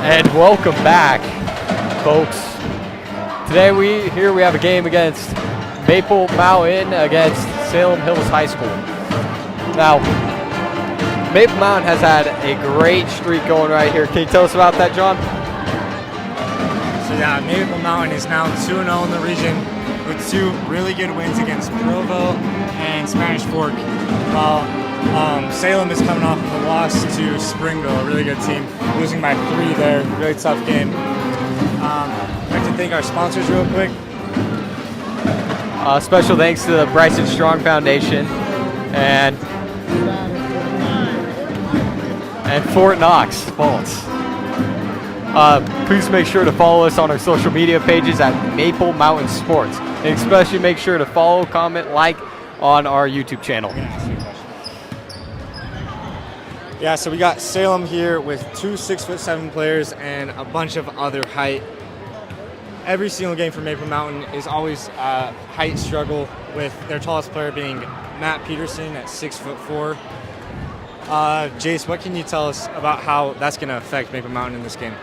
And welcome back, folks. Today we have a game against Maple Mountain against Salem Hills High School. Now, Maple Mountain has had a great streak going right here. Can you tell us about that, John? So yeah, Maple Mountain is now 2-0 in the region with two really good wins against Provo and Spanish Fork, while Salem is coming off of a loss to Springville, a really good team, losing by 3 there. Really tough game. I'd like to thank our sponsors real quick. Special thanks to the Bryson Strong Foundation and Fort Knox Vaults. Please make sure to follow us on our social media pages at Maple Mountain Sports. And especially make sure to follow, comment, like on our YouTube channel. Yeah, so we got Salem here with 2 6'7" players and a bunch of other height. Every single game for Maple Mountain is always a height struggle, with their tallest player being Matt Peterson at 6'4". Jace, what can you tell us about how that's going to affect Maple Mountain in this game?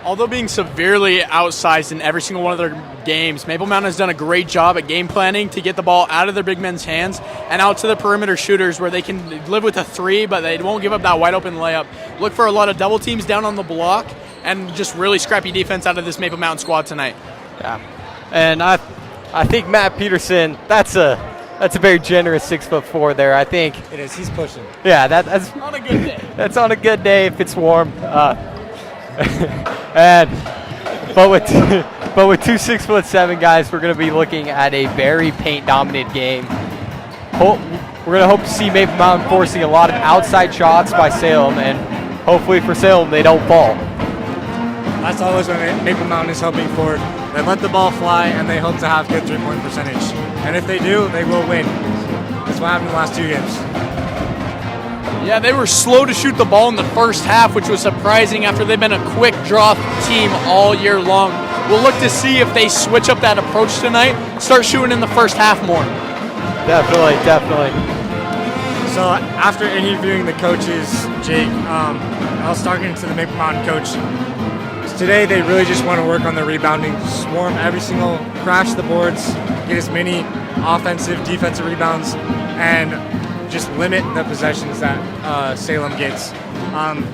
Although being severely outsized in every single one of their games, Maple Mountain has done a great job at game planning to get the ball out of their big men's hands and out to the perimeter shooters where they can live with a 3, but they won't give up that wide open layup. Look for a lot of double teams down on the block and just really scrappy defense out of this Maple Mountain squad tonight. Yeah, and I think Matt Peterson, that's a very generous 6'4" there. I think it is. He's pushing. Yeah, that's on a good day. That's on a good day if it's warm. But with 2 6'7" guys, we're going to be looking at a very paint-dominant game. We're going to hope to see Maple Mountain forcing a lot of outside shots by Salem, and hopefully for Salem they don't fall. That's always what Maple Mountain is hoping for. They let the ball fly, and they hope to have good three-point percentage. And if they do, they will win. That's what happened in the last 2 games. Yeah, they were slow to shoot the ball in the first half, which was surprising after they've been a quick draw team all year long. We'll look to see if they switch up that approach tonight, start shooting in the first half more. Definitely. So after interviewing the coaches, Jake, I was talking to the Maple Mountain coach. Today they really just want to work on their rebounding, swarm every single, crash the boards, get as many offensive, defensive rebounds, and just limit the possessions that Salem gets.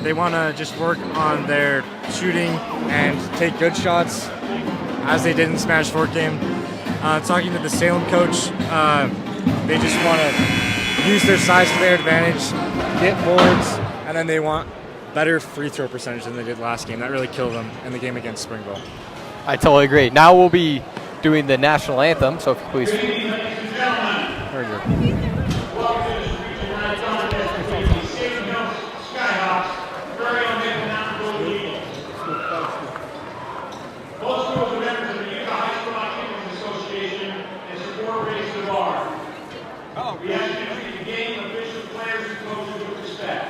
They want to just work on their shooting and take good shots, as they did in the Spanish Fork game. Talking to the Salem coach, they just want to use their size to their advantage, get boards, and then they want better free throw percentage than they did last game. That really killed them in the game against Springville. I totally agree. Now we'll be doing the national anthem, so if you please. Very good. We ask you to treat the game, officials, players, and coaches with respect.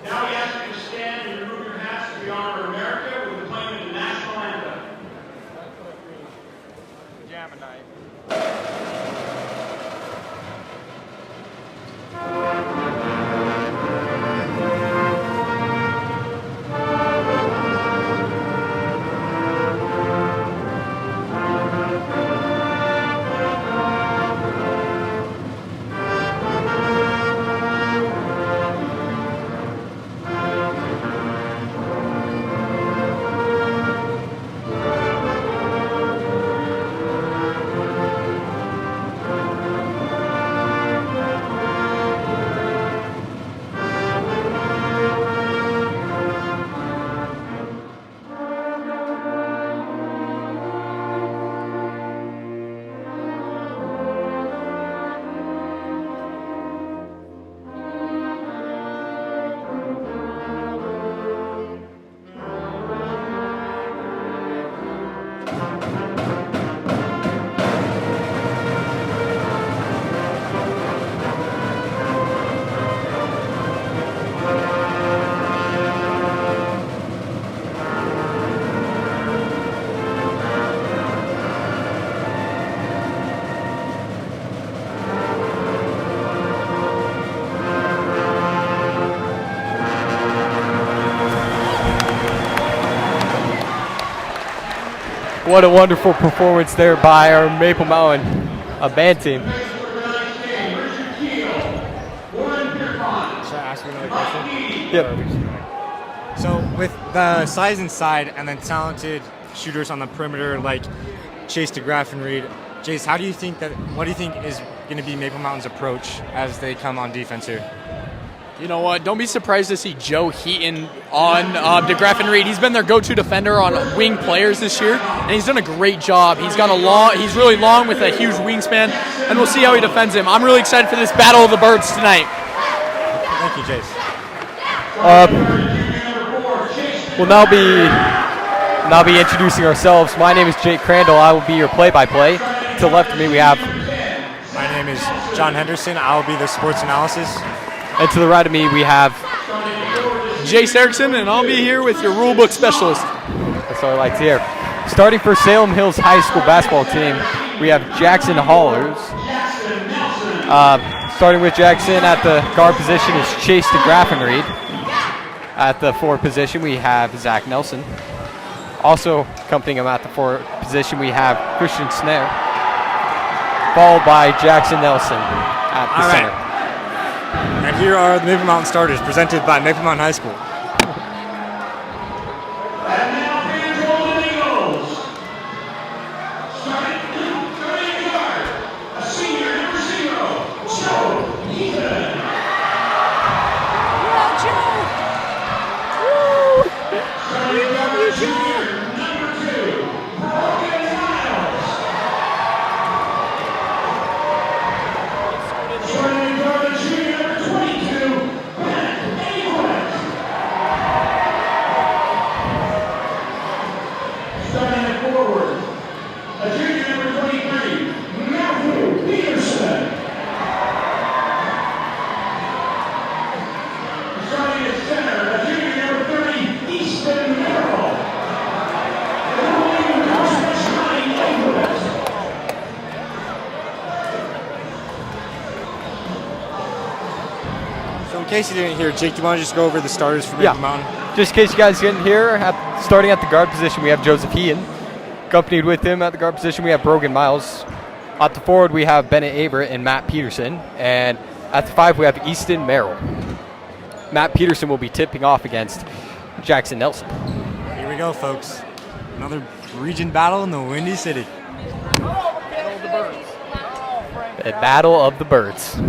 Now we ask you to stand and remove your hats as we honor America with the playing of the national anthem. What a wonderful performance there by our Maple Mountain band team. Should I ask you another question? Yep. So with the size inside and then talented shooters on the perimeter like Chase DeGraff and Reed, Jace, what do you think is going to be Maple Mountain's approach as they come on defense here? You know what? Don't be surprised to see Joe Heaton on DeGraff and Reed. He's been their go-to defender on wing players this year, and he's done a great job. He's really long with a huge wingspan, and we'll see how he defends him. I'm really excited for this battle of the birds tonight. Thank you, Jace. We'll now be introducing ourselves. My name is Jake Crandall. I will be your play-by-play. To the left of me, we have. My name is John Henderson. I will be the sports analysis. And to the right of me, we have Jace Erickson, and I'll be here with your rulebook specialist. That's all I like to hear. Starting for Salem Hills High School basketball team, we have Jackson Hollers. Starting with Jackson at the guard position is Chase DeGraff and Reed. At the forward position, we have Zach Nelson. Also accompanying him at the forward position, we have Christian Snare, followed by Jackson Nelson at the center. And here are the Maple Mountain starters presented by Maple Mountain High School. And now Van Golden Eagles. Starting guard, a senior, number 0, Joe Heaton. Starting guard, junior, number 2, Brogan Miles. Starting guard, junior, number 22, Ben Aylward. Starting at forward, a junior number 23, Matthew Peterson. Starting at center, a junior number 30, Easton Merrill. And holding the coach number 9, Aylward. So in case you didn't hear, Jake, do you want to just go over the starters for Maple Mountain? Just in case you guys didn't hear, starting at the guard position, we have Joseph Heaton. Accompanied with him at the guard position, we have Brogan Miles. At the forward, we have Bennett Avert and Matt Peterson. And at the 5, we have Easton Merrill. Matt Peterson will be tipping off against Jackson Nelson. Here we go, folks. Another region battle in the Windy City. The Battle of the Birds. We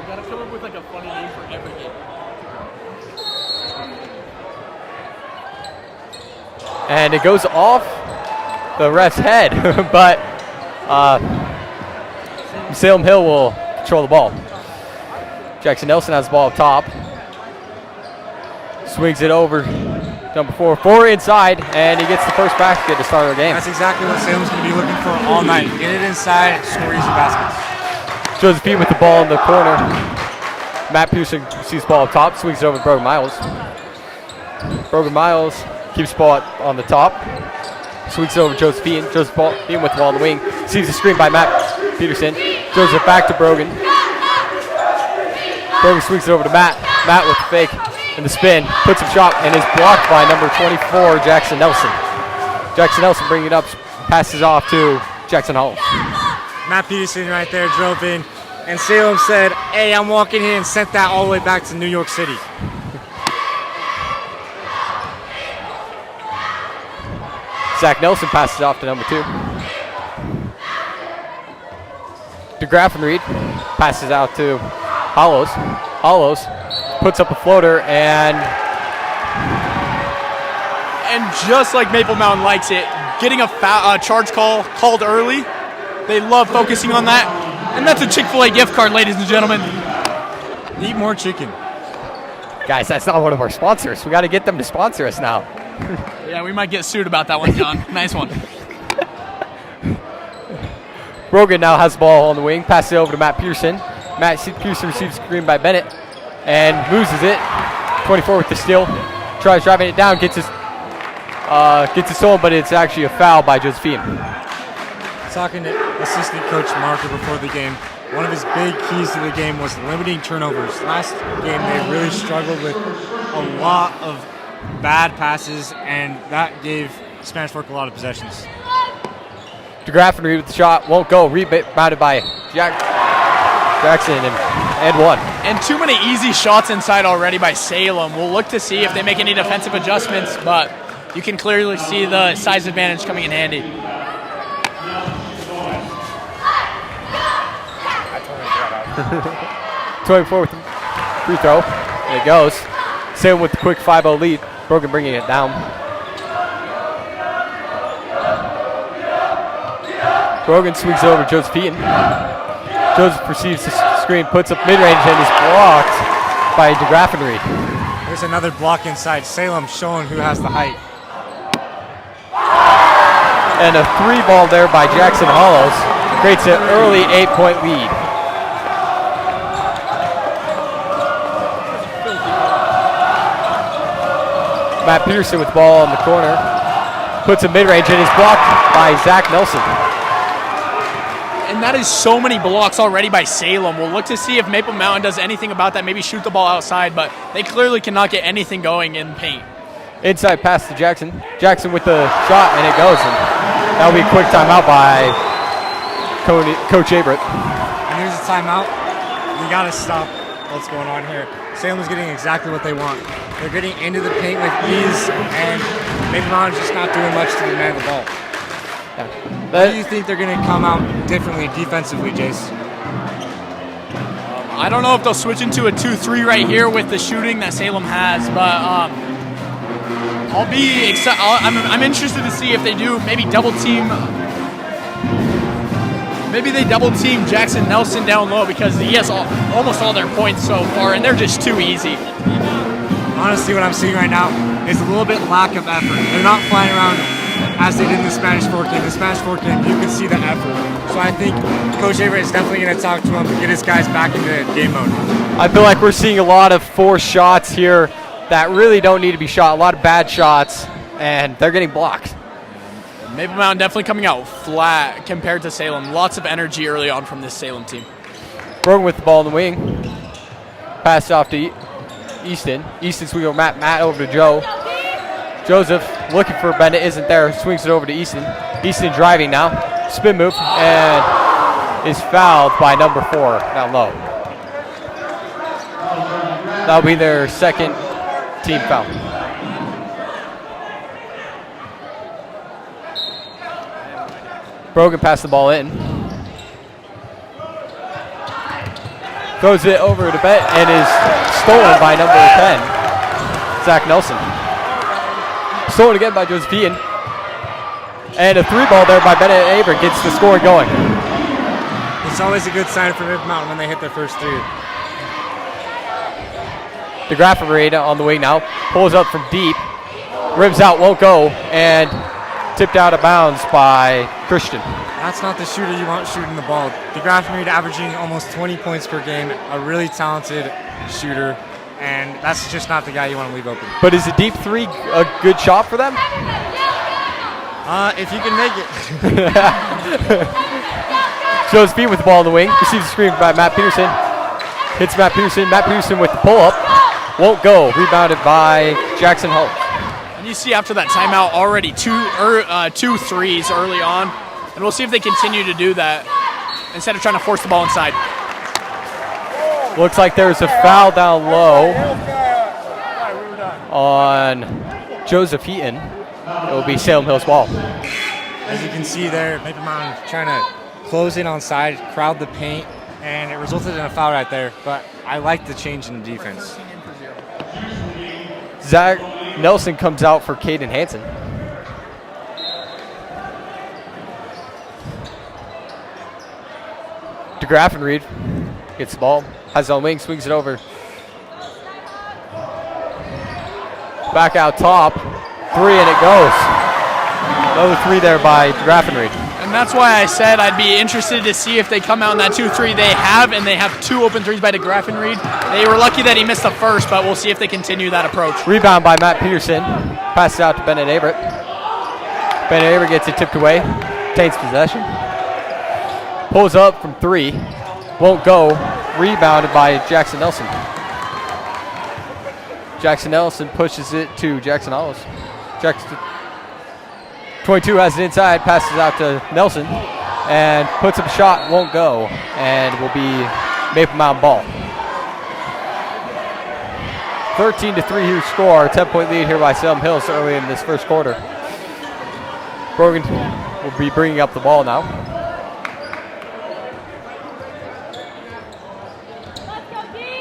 gotta come up with like a funny name for every game. And it goes off the ref's head, but Salem Hill will control the ball. Jackson Nelson has the ball up top. Swings it over. Number 4 inside, and he gets the first basket to start the game. That's exactly what Salem's going to be looking for all night. Get it inside, score easy baskets. Joseph Heaton with the ball in the corner. Matt Peterson sees the ball up top, swings it over to Brogan Miles. Brogan Miles keeps the ball on the top. Swings it over to Joseph Heaton. Joseph Heaton with the ball on the wing. Sees the screen by Matt Peterson. Throws it back to Brogan. Brogan swings it over to Matt. Matt with the fake and the spin. Puts up shot and is blocked by number 24, Jackson Nelson. Jackson Nelson bringing it up. Passes off to Jackson Hall. Matt Peterson right there drove in. And Salem said, hey, I'm walking in, and sent that all the way back to New York City. Zach Nelson passes off to number 2. DeGraff and Reed passes out to Hollows. Hollows puts up a floater and just like Maple Mountain likes it, getting a charge called early. They love focusing on that. And that's a Chick-fil-A gift card, ladies and gentlemen. Eat more chicken. guys, that's not one of our sponsors. We got to get them to sponsor us now. Yeah, we might get sued about that one, John. Nice one. Brogan now has the ball on the wing. Passes it over to Matt Pearson. Matt Pearson receives the screen by Bennett and loses it. 24 with the steal. Tries driving it down. Gets it stolen, but it's actually a foul by Josephine. Talking to assistant coach Marker before the game, one of his big keys to the game was limiting turnovers. Last game, they really struggled with a lot of bad passes, and that gave Spanish Fork a lot of possessions. DeGraffenreid with the shot, won't go. Rebounded by Jackson and one. And too many easy shots inside already by Salem. We'll look to see if they make any defensive adjustments, but you can clearly see the size advantage coming in handy. 24 with the free throw. And it goes. Salem with the quick 5-0 lead. Brogan bringing it down. Brogan swings it over to Joseph Eaton. Joseph perceives the screen, puts up mid-range, and is blocked by DeGraffenreid. There's another block inside. Salem showing who has the height. And a 3 ball there by Jackson Hollows creates an early 8-point lead. Matt Peterson with the ball on the corner. Puts a mid-range and is blocked by Zach Nelson. And that is so many blocks already by Salem. We'll look to see if Maple Mountain does anything about that, maybe shoot the ball outside, but they clearly cannot get anything going in paint. Inside pass to Jackson. Jackson with the shot, and it goes. And that'll be a quick timeout by Coach Averett. And here's a timeout. We got to stop what's going on here. Salem is getting exactly what they want. They're getting into the paint with ease, and Maple Mountain's just not doing much to demand the ball. Yeah. How do you think they're going to come out differently defensively, Jace? I don't know if they'll switch into a 2-3 right here with the shooting that Salem has, but I'm interested to see if they do maybe double team. Maybe they double team Jackson Nelson down low because he has almost all their points so far, and they're just too easy. Honestly, what I'm seeing right now is a little bit lack of effort. They're not flying around as they did in the Spanish Fork game. The Spanish Fork game, you can see the effort. So I think Coach Averett is definitely going to talk to him to get his guys back into game mode. I feel like we're seeing a lot of forced shots here that really don't need to be shot. A lot of bad shots, and they're getting blocked. Maple Mountain definitely coming out flat compared to Salem. Lots of energy early on from this Salem team. Brogan with the ball in the wing. Pass off to Easton. Easton swings over Matt over to Joe. Joseph looking for Bennett, isn't there. Swings it over to Easton. Easton driving now. Spin move and is fouled by number 4 down low. That'll be their second team foul. Brogan passed the ball in. Throws it over to Bennett and is stolen by number 10, Zach Nelson. Stolen again by Josephine. And a 3 ball there by Bennett Averett gets the score going. It's always a good sign for Maple Mountain when they hit their first 3. DeGraffenreid on the wing now. Pulls up from deep. Rims out, won't go. And tipped out of bounds by Christian. That's not the shooter you want shooting the ball. DeGraffenreid averaging almost 20 points per game. A really talented shooter. And that's just not the guy you want to leave open. But is a deep 3 a good shot for them? If you can make it. Shows feet with the ball in the wing. Receives the screen by Matt Peterson. Hits Matt Peterson. Matt Peterson with the pull-up. Won't go. Rebounded by Jackson Hull. And you see after that timeout already two threes early on. And we'll see if they continue to do that instead of trying to force the ball inside. Looks like there's a foul down low on Joseph Eaton. It will be Salem Hill's ball. As you can see there, Maple Mountain trying to close in on side, crowd the paint, and it resulted in a foul right there. But I like the change in the defense. Zach Nelson comes out for Caden Hansen. DeGraffenreid gets the ball, has on wing, swings it over. Back out top, 3 and it goes. Another 3 there by DeGraffenreid. And that's why I said I'd be interested to see if they come out in that 2-3 they have, and they have 2 open 3s by DeGraffenreid. They were lucky that he missed the first, but we'll see if they continue that approach. Rebound by Matt Peterson. Passes out to Bennett Averett. Bennett Averett gets it tipped away. Taints possession. Pulls up from 3. Won't go. Rebounded by Jackson Nelson. Jackson Nelson pushes it to Jackson Hollis. Jackson 22 has it inside, passes out to Nelson, and puts up a shot, won't go, and will be Maple Mountain ball. 13-3 huge score, 10-point lead here by Salem Hills early in this first quarter. Brogan will be bringing up the ball now.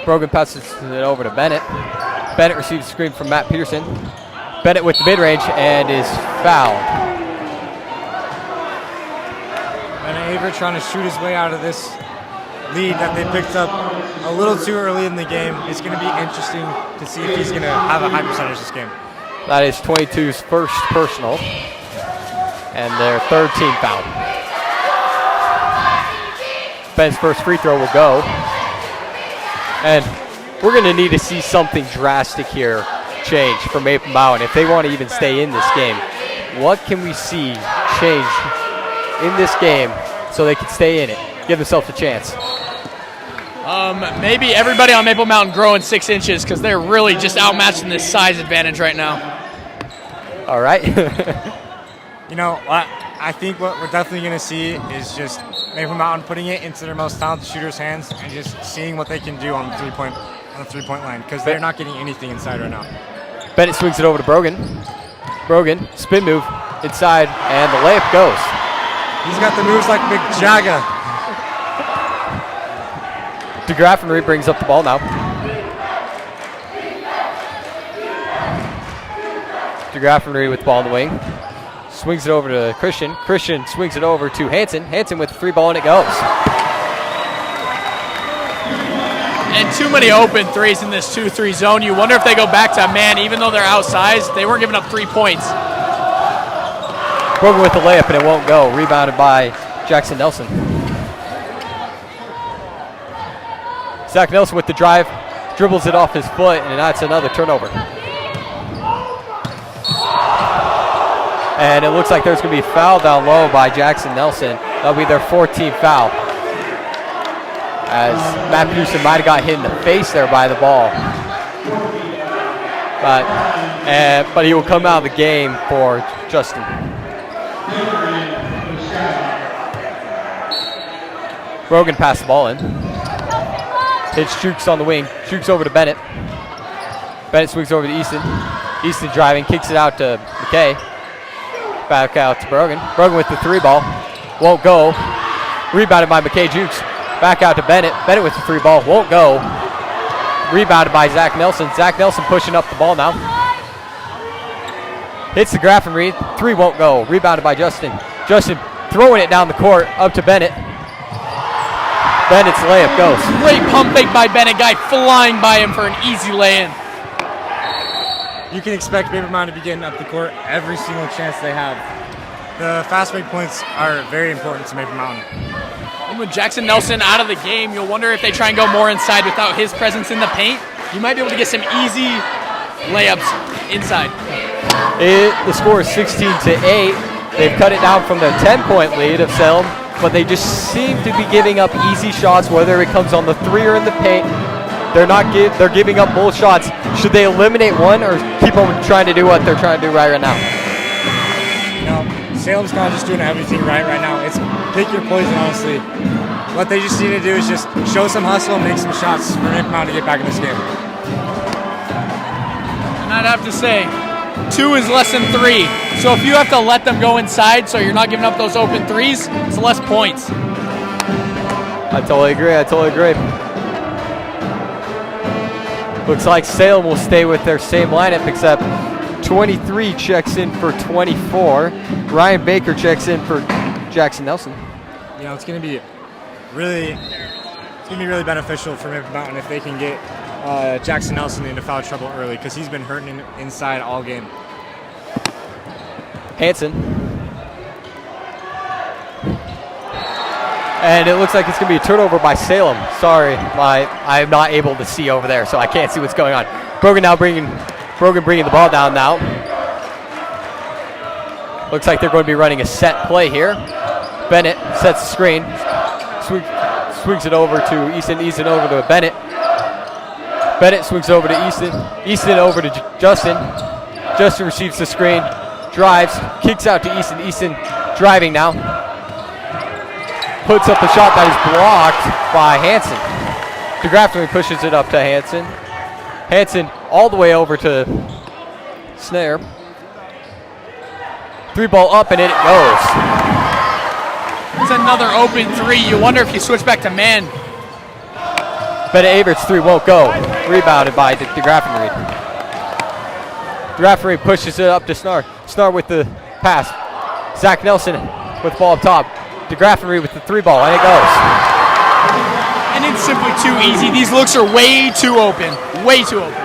Brogan passes it over to Bennett. Bennett receives a screen from Matt Peterson. Bennett with the mid-range and is fouled. Bennett Aver trying to shoot his way out of this lead that they picked up a little too early in the game. It's going to be interesting to see if he's going to have a high percentage this game. That is 22's first personal and their third team foul. Ben's first free throw will go. And we're going to need to see something drastic here change for Maple Mountain if they want to even stay in this game. What can we see change in this game so they can stay in it, give themselves a chance? Maybe everybody on Maple Mountain growing 6 inches because they're really just outmatched in this size advantage right now. All right. You know, I think what we're definitely going to see is just Maple Mountain putting it into their most talented shooters' hands and just seeing what they can do on the three-point line because they're not getting anything inside right now. Bennett swings it over to Brogan. Brogan, spin move inside, and the layup goes. He's got the moves like Big Jagga. DeGraffenry brings up the ball now. DeGraffenry with the ball in the wing. Swings it over to Christian. Christian swings it over to Hanson. Hanson with the free ball, and it goes. And too many open threes in this 2-3 zone. You wonder if they go back to man, even though they're outsized, they weren't giving up 3 points. Brogan with the layup, and it won't go. Rebounded by Jackson Nelson. Zach Nelson with the drive, dribbles it off his foot, and that's another turnover. And it looks like there's going to be a foul down low by Jackson Nelson. That'll be their 14th foul. As Matt Pearson might have got hit in the face there by the ball. But he will come out of the game for Justin. Brogan passed the ball in. Hits Jukes on the wing. Jukes over to Bennett. Bennett swings over to Easton. Easton driving, kicks it out to McKay. Back out to Brogan. Brogan with the three ball. Won't go. Rebounded by McKay Jukes. Back out to Bennett. Bennett with the three ball. Won't go. Rebounded by Zach Nelson. Zach Nelson pushing up the ball now. Hits the Graffenried. Three won't go. Rebounded by Justin. Justin throwing it down the court up to Bennett. Bennett's layup goes. Great pump fake by Bennett. Guy flying by him for an easy lay-in. You can expect Maple Mountain to be getting up the court every single chance they have. The fast break points are very important to Maple Mountain. And with Jackson Nelson out of the game, you'll wonder if they try and go more inside without his presence in the paint. You might be able to get some easy layups inside. The score is 16-8. They've cut it down from the 10-point lead of Salem, but they just seem to be giving up easy shots, whether it comes on the three or in the paint. They're giving up both shots. Should they eliminate one or keep on trying to do what they're trying to do right now? You know, Salem's kind of just doing everything right now. It's pick your poison, honestly. What they just need to do is just show some hustle and make some shots for Maple Mountain to get back in this game. And I'd have to say, 2 is less than 3. So if you have to let them go inside so you're not giving up those open threes, it's less points. I totally agree. Looks like Salem will stay with their same lineup, except 23 checks in for 24. Ryan Baker checks in for Jackson Nelson. You know, it's going to be really beneficial for Maple Mountain if they can get Jackson Nelson into foul trouble early, because he's been hurting inside all game. Hanson. And it looks like it's going to be a turnover by Salem. Sorry, I'm not able to see over there, so I can't see what's going on. Brogan bringing the ball down now. Looks like they're going to be running a set play here. Bennett sets the screen. Swings it over to Easton. Easton over to Bennett. Bennett swings over to Easton. Easton over to Justin. Justin receives the screen, drives, kicks out to Easton. Easton driving now. Puts up a shot that is blocked by Hansen. DeGraffenry pushes it up to Hansen. Hansen all the way over to Snare. 3-ball up and in it goes. It's another open 3. You wonder if you switch back to man. Bennett Averts 3 won't go. Rebounded by DeGraffenry. DeGraffenry pushes it up to Snar. Snar with the pass. Zach Nelson with the ball up top. DeGraffenry with the 3-ball, and it goes. And it's simply too easy. These looks are way too open. Way too open.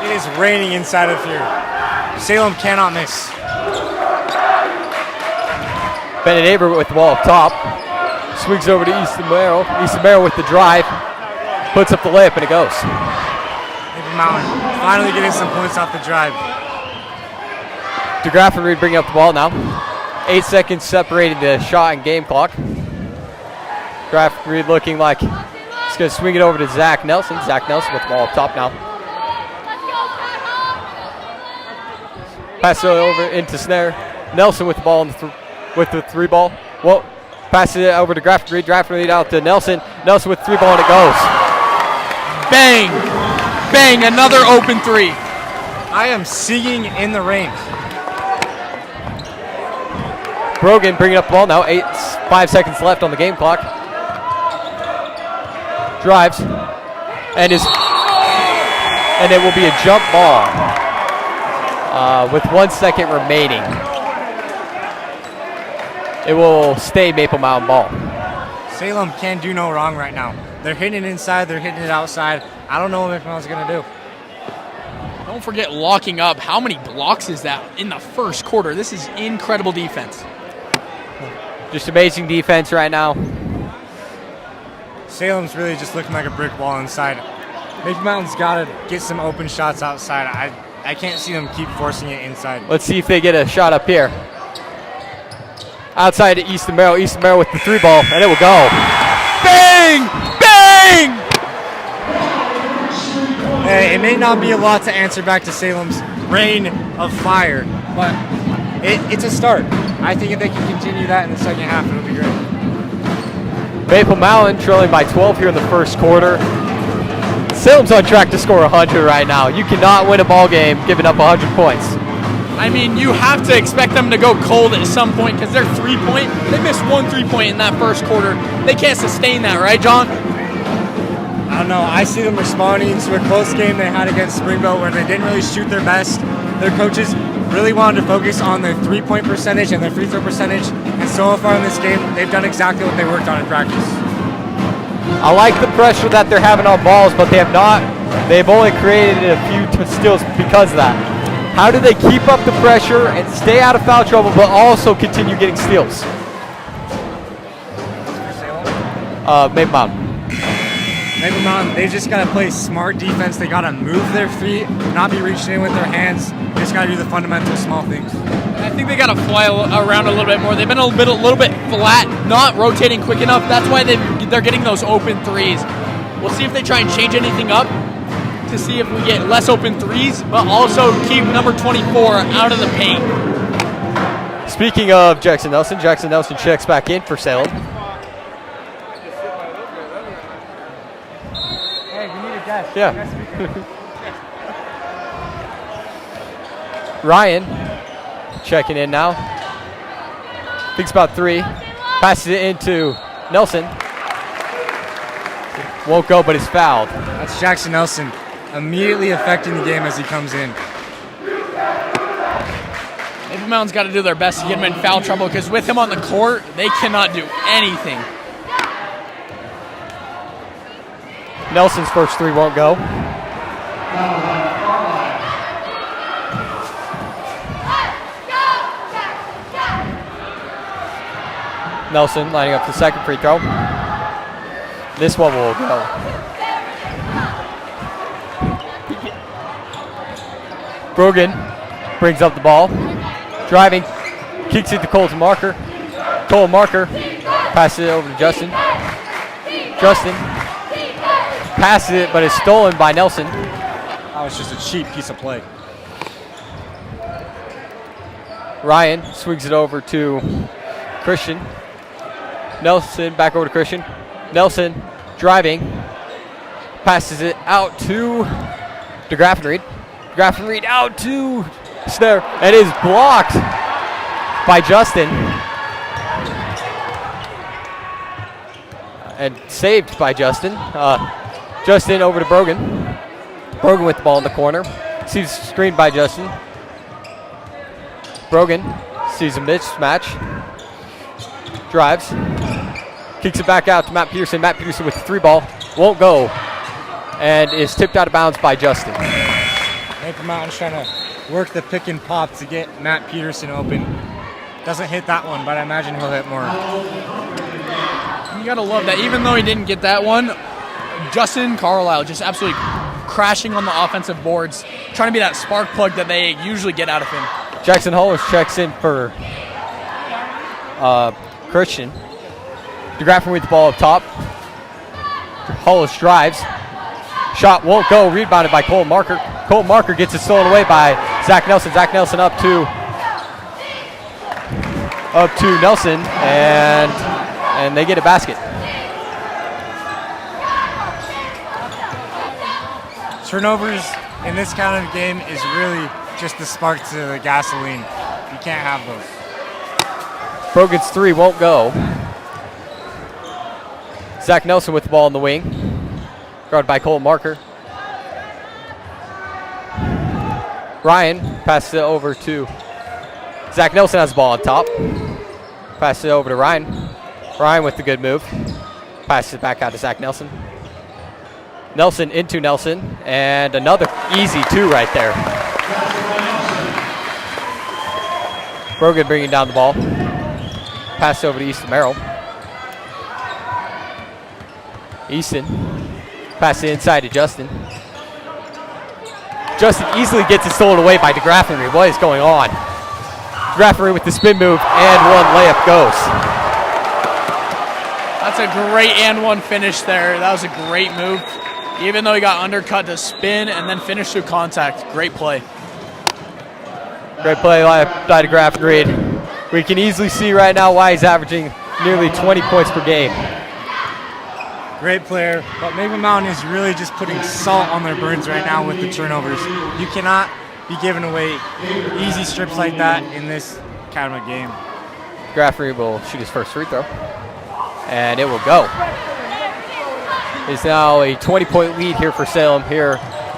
It is raining inside of here. Salem cannot miss. Bennett Averts with the ball up top. Swings over to Easton Merrill. Easton Merrill with the drive. Puts up the layup, and it goes. Maple Mountain finally getting some points off the drive. DeGraffenry bringing up the ball now. 8 seconds separating the shot and game clock. DeGraffenry looking like he's going to swing it over to Zach Nelson. Zach Nelson with the ball up top now. Pass it over into Snare. Nelson with the ball with the 3-ball. Well, passes it over to DeGraffenry. DeGraffenry out to Nelson. Nelson with the 3-ball, and it goes. Bang! Bang! Another open 3. I am singing in the rain. Brogan bringing up the ball now. 5 seconds left on the game clock. Drives. And it will be a jump ball with 1 second remaining. It will stay Maple Mountain ball. Salem can do no wrong right now. They're hitting it inside, they're hitting it outside. I don't know what Maple Mountain's going to do. Don't forget locking up. How many blocks is that in the first quarter? This is incredible defense. Just amazing defense right now. Salem's really just looking like a brick wall inside. Maple Mountain's got to get some open shots outside. I can't see them keep forcing it inside. Let's see if they get a shot up here. Outside to Easton Merrill. Easton Merrill with the 3-ball, and it will go. Bang! Bang! Hey, it may not be a lot to answer back to Salem's rain of fire, but it's a start. I think if they can continue that in the second half, it'll be great. Maple Mountain trailing by 12 here in the first quarter. Salem's on track to score 100 right now. You cannot win a ball game giving up 100 points. I mean, you have to expect them to go cold at some point because they're 3-point. They missed 1 3-point in that first quarter. They can't sustain that, right, John? I don't know. I see them responding to a close game they had against Springville where they didn't really shoot their best. Their coaches really wanted to focus on their 3-point percentage and their free throw percentage. And so far in this game, they've done exactly what they worked on in practice. I like the pressure that they're having on balls, but they have not. They've only created a few steals because of that. How do they keep up the pressure and stay out of foul trouble, but also continue getting steals? Maple Mountain. Maple Mountain, they just got to play smart defense. They got to move their feet, not be reaching in with their hands. They just got to do the fundamental small things. I think they got to fly around a little bit more. They've been a little bit flat, not rotating quick enough. That's why they're getting those open 3s. We'll see if they try and change anything up to see if we get less open 3s, but also keep number 24 out of the paint. Speaking of Jackson Nelson checks back in for Salem. Hey, we need a guest. Yeah. Ryan checking in now. Thinks about 3. Passes it into Nelson. Won't go, but is fouled. That's Jackson Nelson immediately affecting the game as he comes in. Maple Mountain's got to do their best to get him in foul trouble because with him on the court, they cannot do anything. Nelson's first 3 won't go. Nelson lining up the second free throw. This one will go. Brogan brings up the ball. Driving. Kicks it to Colton Marker. Cole Marker passes it over to Justin. Justin passes it, but it's stolen by Nelson. That was just a cheap piece of play. Ryan swings it over to Christian. Nelson back over to Christian. Nelson driving. Passes it out to DeGraffenried. DeGraffenried out to Snare. It is blocked by Justin. And saved by Justin. Justin over to Brogan. Brogan with the ball in the corner. Sees screened by Justin. Brogan sees a mismatch. Drives. Kicks it back out to Matt Peterson. Matt Peterson with the 3 ball. Won't go. And is tipped out of bounds by Justin. Maple Mountain's trying to work the pick and pop to get Matt Peterson open. Doesn't hit that one, but I imagine he'll hit more. You gotta love that. Even though he didn't get that one, Justin Carlisle just absolutely crashing on the offensive boards, trying to be that spark plug that they usually get out of him. Jackson Hollis checks in for Christian. DeGraffenried with the ball up top. Hollis drives. Shot won't go. Rebounded by Cole Marker. Cole Marker gets it stolen away by Zach Nelson. Zach Nelson up to Nelson, and they get a basket. Turnovers in this kind of game is really just the spark to the gasoline. You can't have those. Brogan's 3 won't go. Zach Nelson with the ball in the wing. Guarded by Cole Marker. Ryan passes it over to Zach Nelson. Has the ball on top. Passes it over to Ryan. Ryan with the good move. Passes it back out to Zach Nelson. Nelson into Nelson. And another easy 2 right there. Brogan bringing down the ball. Pass over to Easton Merrill. Easton. Pass it inside to Justin. Justin easily gets it stolen away by DeGraffenried. What is going on? DeGraffenried with the spin move, and 1 layup goes. That's a great and 1 finish there. That was a great move. Even though he got undercut to spin and then finish through contact. Great play. Great play by DeGraffenried. We can easily see right now why he's averaging nearly 20 points per game. Great player, but Maple Mountain is really just putting salt on their burns right now with the turnovers. You cannot be giving away easy strips like that in this kind of a game. DeGraffenried will shoot his first free throw, and it will go. It's now a 20-point lead here for Salem here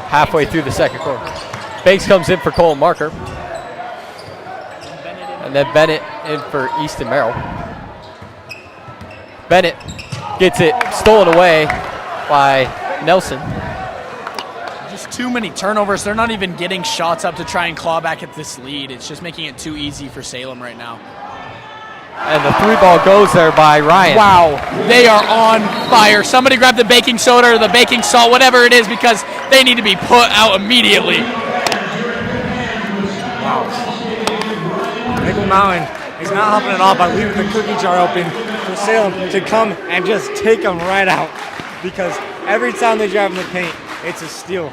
halfway through the second quarter. Banks comes in for Cole Marker. And then Bennett in for Easton Merrill. Bennett gets it stolen away by Nelson. Just too many turnovers. They're not even getting shots up to try and claw back at this lead. It's just making it too easy for Salem right now. And the 3 ball goes there by Ryan. Wow, they are on fire. Somebody grab the baking soda or the baking salt, whatever it is, because they need to be put out immediately. Wow. Maple Mountain is not helping at all by leaving the cookie jar open for Salem to come and just take them right out. Because every time they drive in the paint, it's a steal.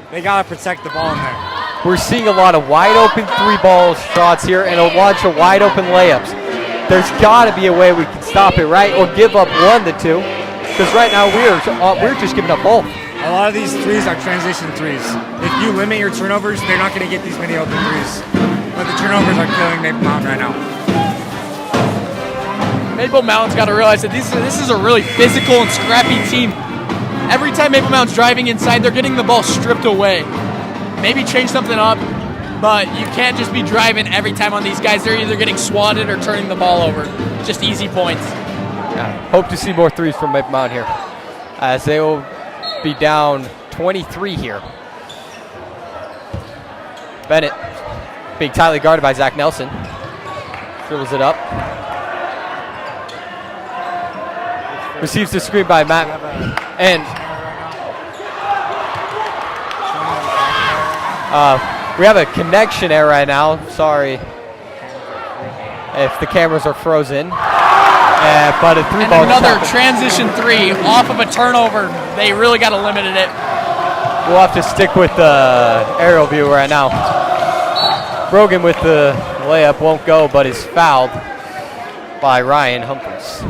They got to protect the ball in there. We're seeing a lot of wide open 3-ball shots here and a bunch of wide open layups. There's got to be a way we can stop it, right? Or give up 1 to 2. Because right now we're just giving up both. A lot of these threes are transition threes. If you limit your turnovers, they're not going to get these many open threes. But the turnovers are killing Maple Mountain right now. Maple Mountain's got to realize that this is a really physical and scrappy team. Every time Maple Mountain's driving inside, they're getting the ball stripped away. Maybe change something up, but you can't just be driving every time on these guys. They're either getting swatted or turning the ball over. Just easy points. Yeah, hope to see more threes from Maple Mountain here, as they will be down 23 here. Bennett being tightly guarded by Zach Nelson. Dribbles it up. Receives the screen by Matt. And we have a connection error right now. Sorry if the cameras are frozen. But a three And ball. another transition three off of a turnover. They really got to limit it. We'll have to stick with the aerial view right now. Brogan with the layup won't go, but is fouled by Ryan Humphries.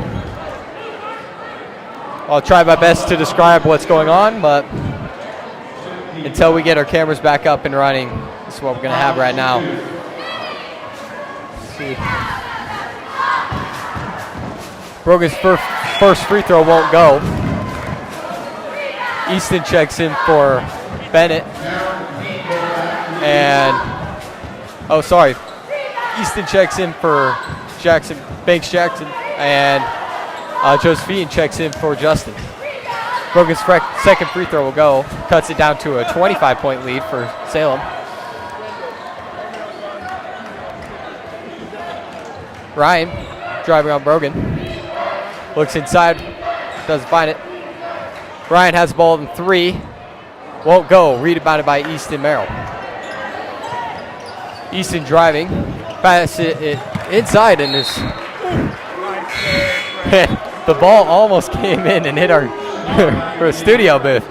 I'll try my best to describe what's going on, but until we get our cameras back up and running, this is what we're going to have right now. Let's see. Brogan's first free throw won't go. Easton checks in for Bennett. And, oh, sorry. Easton checks in for Banks Jackson. And Josephine checks in for Justin. Brogan's second free throw will go. Cuts it down to a 25-point lead for Salem. Ryan driving on Brogan. Looks inside. Doesn't find it. Ryan has the ball in three. Won't go. Rebounded by Easton Merrill. Easton driving. Pass it inside and is... The ball almost came in and hit our studio booth.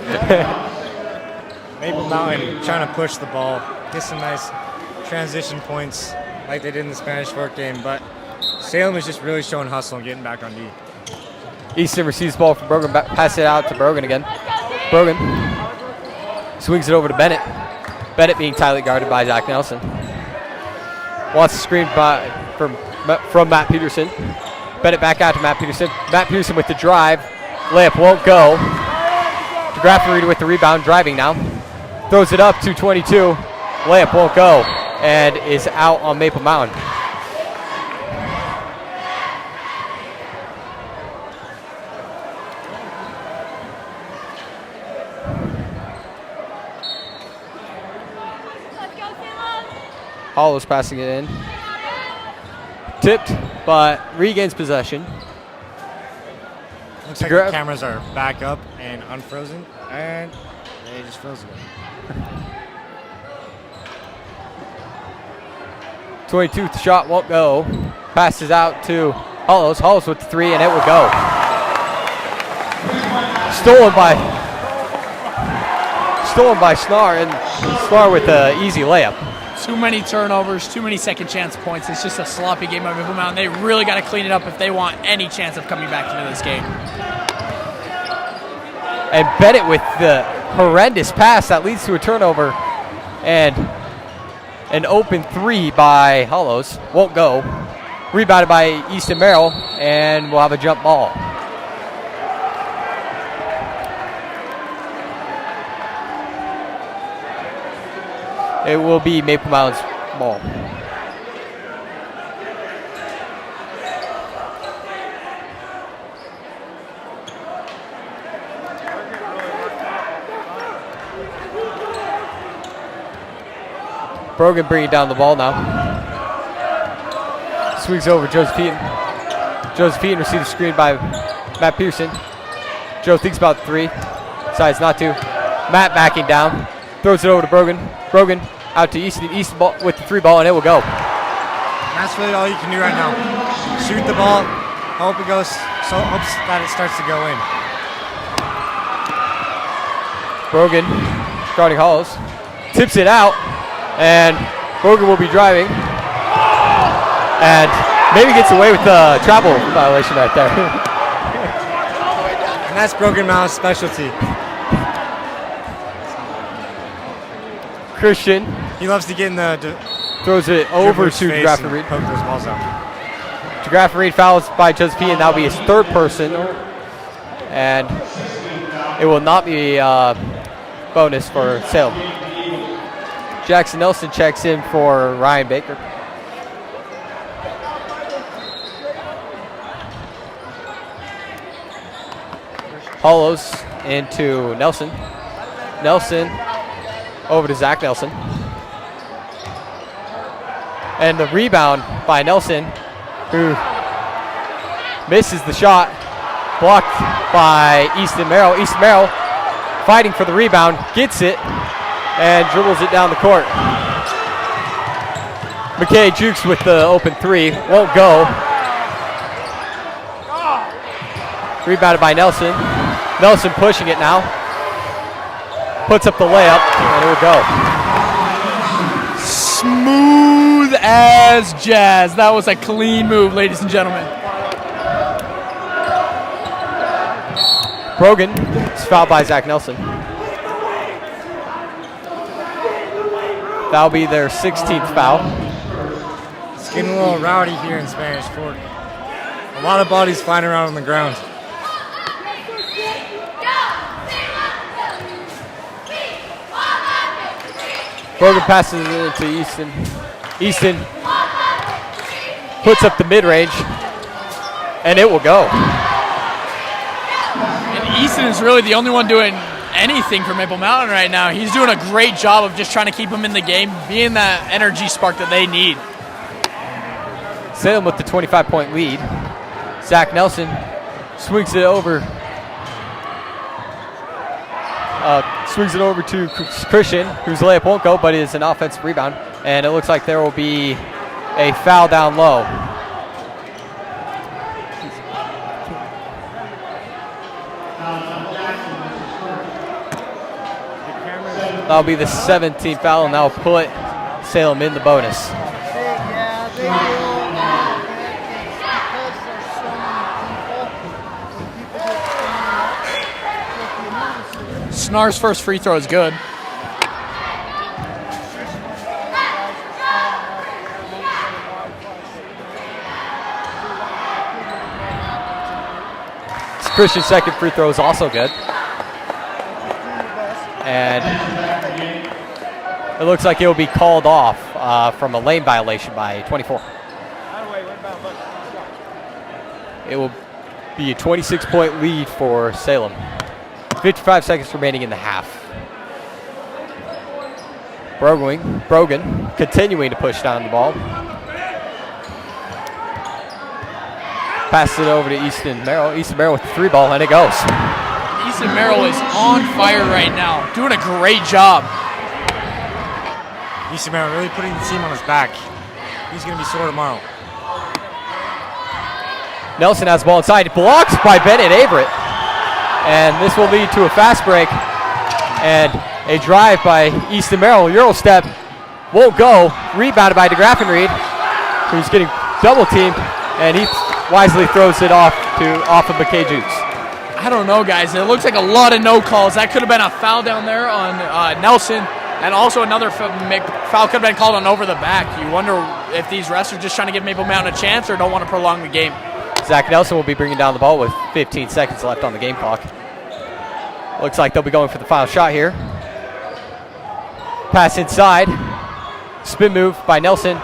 Maple Mountain trying to push the ball, get some nice transition points like they did in the Spanish Fork game, but Salem is just really showing hustle and getting back on D. Easton receives the ball from Brogan, pass it out to Brogan again. Brogan swings it over to Bennett. Bennett being tightly guarded by Zach Nelson. Wants to screen from Matt Peterson. Bennett back out to Matt Peterson. Matt Peterson with the drive. Layup won't go. DeGraffenried with the rebound, driving now. Throws it up to 22. Layup won't go and is out on Maple Mountain. Hollows passing it in. Tipped, but regains possession. Looks like the cameras are back up and unfrozen, and they just froze again. 22th shot won't go. Passes out to Hollows. Hollows with the three, and it will go. Stolen by Snar, and Snar with an easy layup. Too many turnovers, too many second chance points. It's just a sloppy game by Maple Mountain. They really got to clean it up if they want any chance of coming back into this game. And Bennett with the horrendous pass that leads to a turnover. And an open three by Hollows. Won't go. Rebounded by Easton Merrill, and we'll have a jump ball. It will be Maple Mountain's ball. Brogan bringing down the ball now. Swings over Josephine. Josephine receives a screen by Matt Pearson. Joe thinks about three. Decides not to. Matt backing down. Throws it over to Brogan. Brogan out to Easton. Easton ball with the three ball, and it will go. That's really all you can do right now. Shoot the ball, hope it goes, hopes that it starts to go in. Brogan, guarding Hollows, tips it out, and Brogan will be driving, and maybe gets away with the travel violation right there. And that's Brogan Mountain's specialty. Christian. He loves to get in the... Throws it over to DeGraffenried. Poke those balls out. DeGraffenried fouls by Josephine, and that'll be his third person. And it will not be bonus for Salem. Jackson Nelson checks in for Ryan Baker. Hollows into Nelson. Nelson over to Zach Nelson. And the rebound by Nelson, who misses the shot. Blocked by Easton Merrill. Easton Merrill fighting for the rebound, gets it, and dribbles it down the court. McKay jukes with the open three, won't go. Rebounded by Nelson. Nelson pushing it now. Puts up the layup, and it will go. Smooth as jazz. That was a clean move, ladies and gentlemen. Brogan is fouled by Zach Nelson. That'll be their 16th foul. It's getting a little rowdy here in Spanish Fork. A lot of bodies flying around on the ground. Brogan passes it to Easton. Easton puts up the mid-range, and it will go. And Easton is really the only one doing anything for Maple Mountain right now. He's doing a great job of just trying to keep them in the game, being that energy spark that they need. Salem with the 25-point lead. Zach Nelson swings it over. Swings it over to Christian, whose layup won't go, but is an offensive rebound. And it looks like there will be a foul down low. That'll be the 17th foul, and that'll put Salem in the bonus. Snar's first free throw is good. Christian's second free throw is also good. And it looks like it will be called off from a lane violation by 24. It will be a 26-point lead for Salem. 55 seconds remaining in the half. Brogan continuing to push down the ball. Passes it over to Easton Merrill. Easton Merrill with the three ball, and it goes. Easton Merrill is on fire right now, doing a great job. Easton Merrill really putting the team on his back. He's going to be sore tomorrow. Nelson has the ball inside. Blocked by Bennett Averett. And this will lead to a fast break and a drive by Easton Merrill. Euro step won't go. Rebounded by DeGraffenried, who's getting double teamed, and he wisely throws it off of McKay Jukes. I don't know, guys. It looks like a lot of no calls. That could have been a foul down there on Nelson, and also another foul could have been called on over the back. You wonder if these refs are just trying to give Maple Mountain a chance or don't want to prolong the game. Zach Nelson will be bringing down the ball with 15 seconds left on the game clock. Looks like they'll be going for the final shot here. Pass inside. Spin move by Nelson.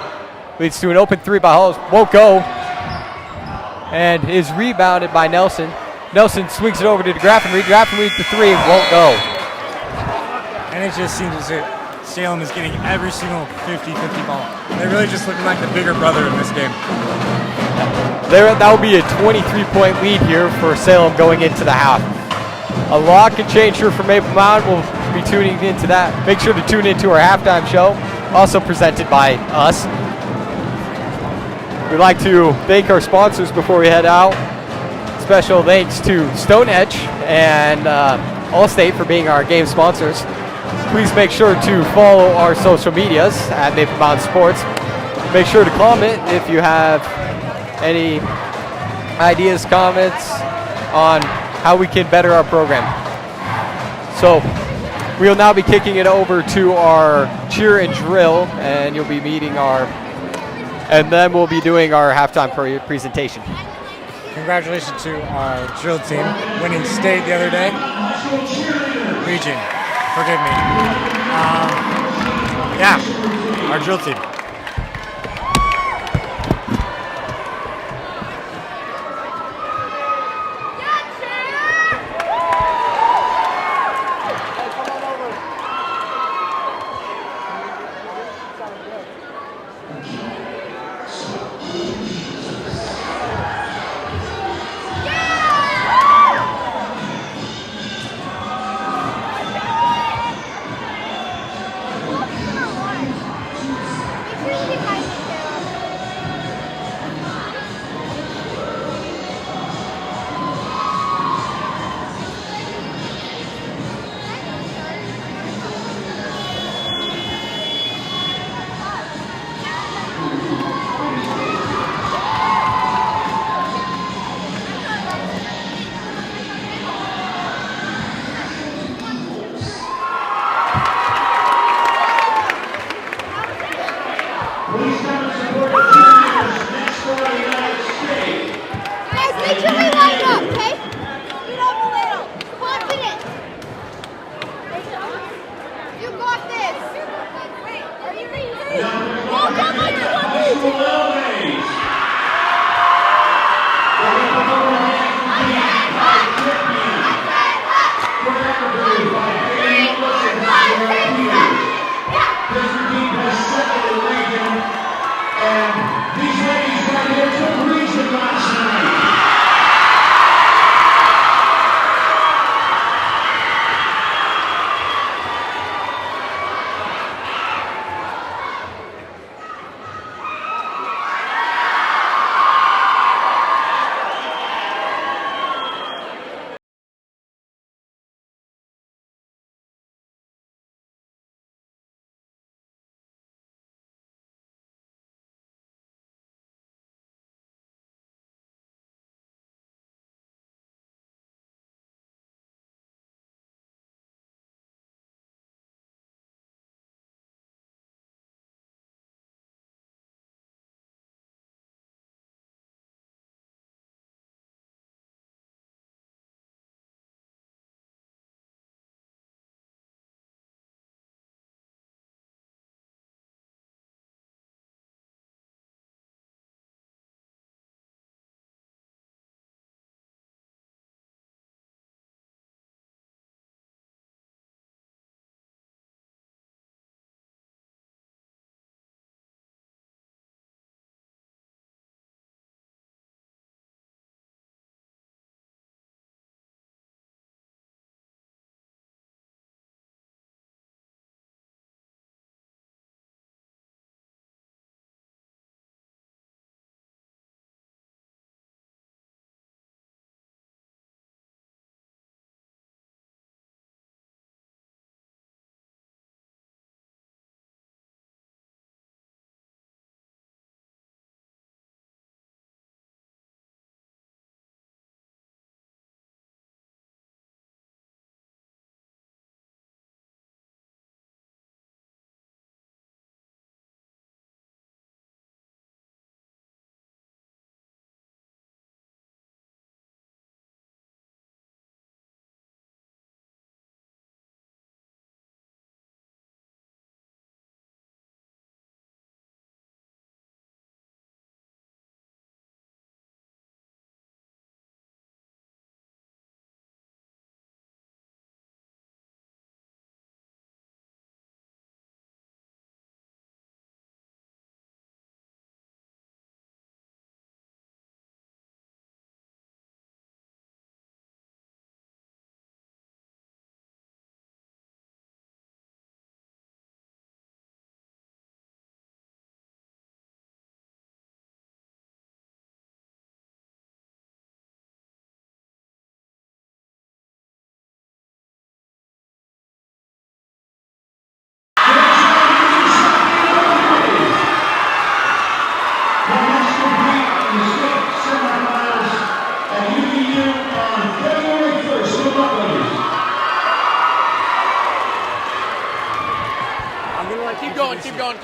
Leads to an open three by Hollis. Won't go. And is rebounded by Nelson. Nelson swings it over to DeGraffenried. DeGraffenried the three. Won't go. And it just seems as if Salem is getting every single 50-50 ball. They're really just looking like the bigger brother in this game. That will be a 23-point lead here for Salem going into the half. A lot can change here for Maple Mountain. We'll be tuning into that. Make sure to tune into our halftime show, also presented by us. We'd like to thank our sponsors before we head out. Special thanks to Stone Edge and Allstate for being our game sponsors. Please make sure to follow our social medias at Maple Mountain Sports. Make sure to comment if you have any ideas, comments on how we can better our program. So we'll now be kicking it over to our cheer and drill, and you'll be meeting and then we'll be doing our halftime presentation. Congratulations to our drill team, winning state the other day. Region, forgive me. Yeah, our drill team.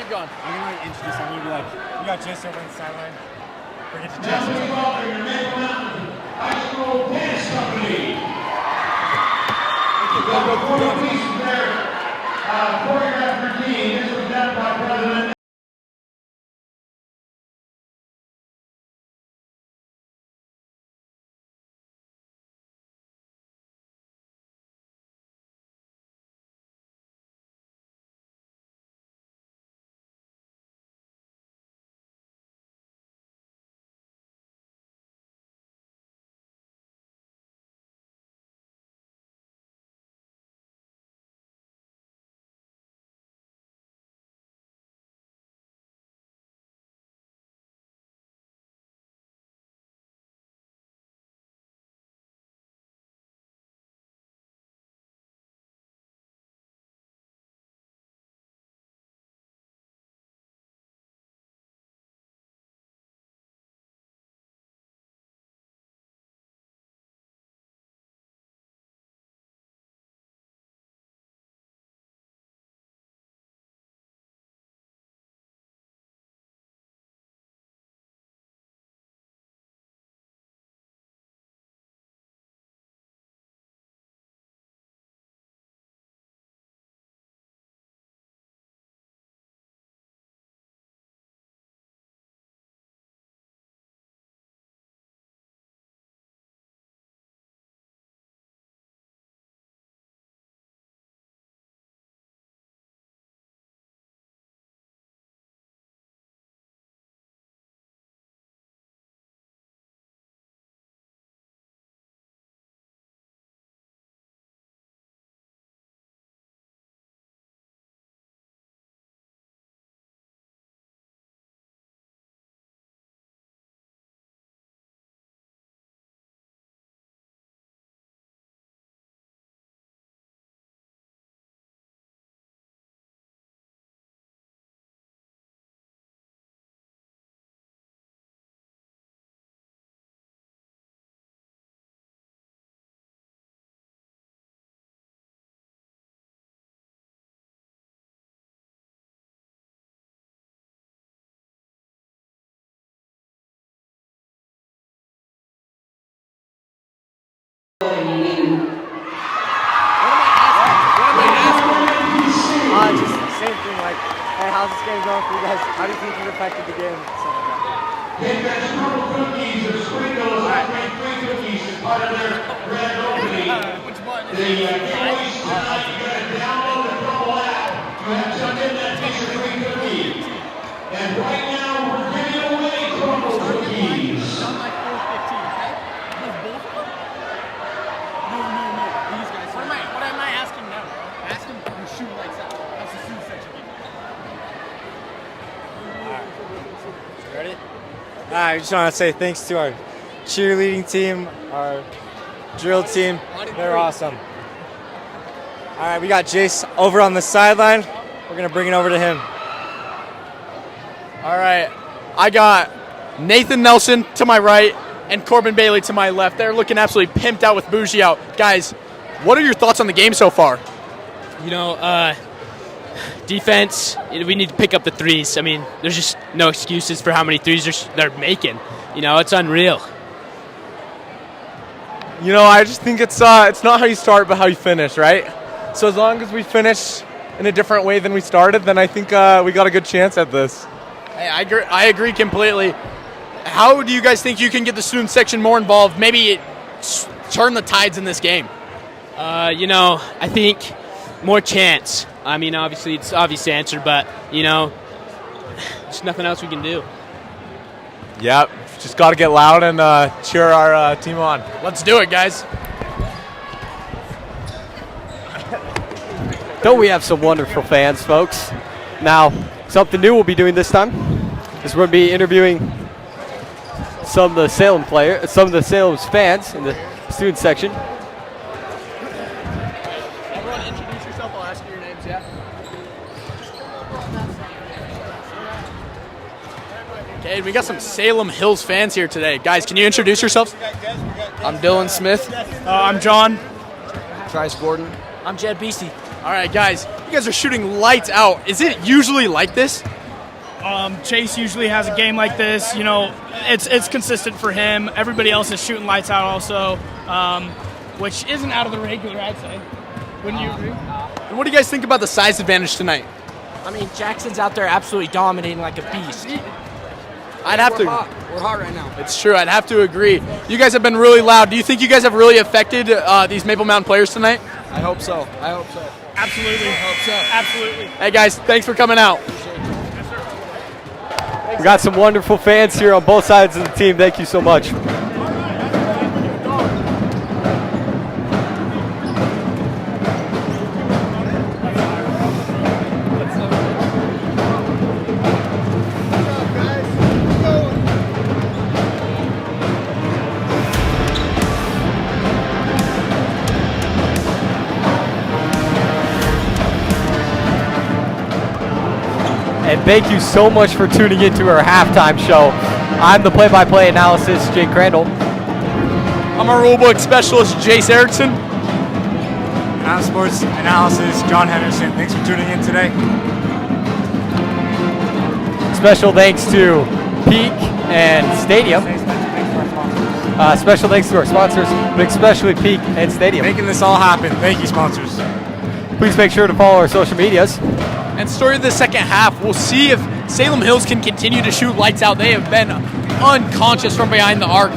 Keep going. I'm gonna introduce. I'm gonna be like, you got Jess over on the sideline. Bring it to Now Jess. we welcome your Maple Mountain High School Dance Company. Before we release their choreographed routine, this was done by President Just the same thing, like, hey, how's this game going for you guys? How do you think it affected the game? Stuff like that. They've got scribble cookies or sprinkles, free cookies as part of their grand opening. The giveaways tonight, you got to download the Crumble app. You have to get that piece of free cookie. And right now, we're giving away Crumble cookies. What am I asking now? Ask him who's shooting lights out. That's the student section. Ready? I just want to say thanks to our cheerleading team, our drill team. They're awesome. All right, we got Jace over on the sideline. We're going to bring it over to him. All right, I got Nathan Nelson to my right and Corbin Bailey to my left. They're looking absolutely pimped out with bougie out. Guys, what are your thoughts on the game so far? You know, defense, we need to pick up the threes. I mean, there's just no excuses for how many threes they're making. You know, it's unreal. You know, I just think it's not how you start, but how you finish, right? So as long as we finish in a different way than we started, then I think we got a good chance at this. Hey, I agree completely. How do you guys think you can get the student section more involved? Maybe turn the tides in this game. You know, I think more chance. I mean, obviously, it's obvious answer, but, you know, there's nothing else we can do. Yep, just got to get loud and cheer our team on. Let's do it, guys. Don't we have some wonderful fans, folks? Now, something new we'll be doing this time is we're going to be interviewing some of the Salem's fans in the student section. Everyone introduce yourself. I'll ask you your names, yeah? Okay, we got some Salem Hills fans here today. Guys, can you introduce yourselves? I'm Dylan Smith. I'm John. Trice Gordon. I'm Jed Beastie. All right, guys, you guys are shooting lights out. Is it usually like this? Chase usually has a game like this. You know, it's consistent for him. Everybody else is shooting lights out also, which isn't out of the regular, I'd say. Wouldn't you agree? And what do you guys think about the size advantage tonight? I mean, Jackson's out there absolutely dominating like a beast. I'd have to. We're hot right now. It's true. I'd have to agree. You guys have been really loud. Do you think you guys have really affected these Maple Mountain players tonight? I hope so. Absolutely. Absolutely. Hey, guys, thanks for coming out. We got some wonderful fans here on both sides of the team. Thank you so much. And thank you so much for tuning into our halftime show. I'm the play-by-play analysis, Jake Crandall. I'm our rulebook specialist, Jace Erickson. And I'm sports analysis, John Henderson. Thanks for tuning in today. Special thanks to Peak and Stadium. Special thanks to our sponsors, but especially Peak and Stadium. Making this all happen. Thank you, sponsors. Please make sure to follow our social medias. And story of the second half, we'll see if Salem Hills can continue to shoot lights out. They have been unconscious from behind the arc.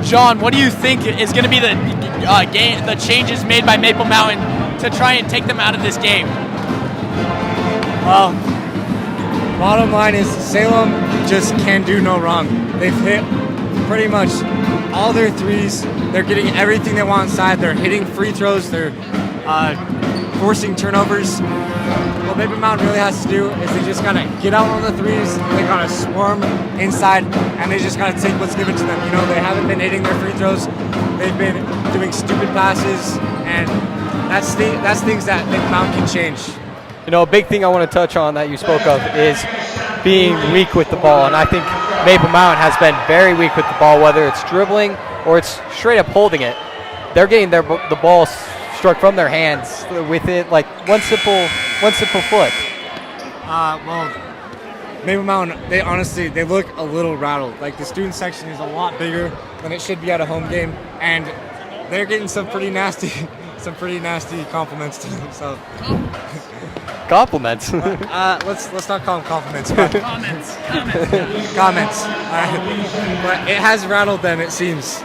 John, what do you think is going to be the changes made by Maple Mountain to try and take them out of this game? Well, bottom line is Salem just can do no wrong. They've hit pretty much all their threes. They're getting everything they want inside. They're hitting free throws. They're forcing turnovers. What Maple Mountain really has to do is they just gotta get out on the threes, they gotta swarm inside, and they just gotta take what's given to them. You know, they haven't been hitting their free throws, they've been doing stupid passes, and that's things that Maple Mountain can change. You know, a big thing I want to touch on that you spoke of is being weak with the ball, and I think Maple Mountain has been very weak with the ball, whether it's dribbling or it's straight up holding it. They're getting the ball struck from their hands with it like one simple flip. Well, Maple Mountain, they look a little rattled. Like the student section is a lot bigger than it should be at a home game, and they're getting some pretty nasty compliments to themselves. Compliments. Let's not call them compliments. But Comments. comments. But it has rattled them. It seems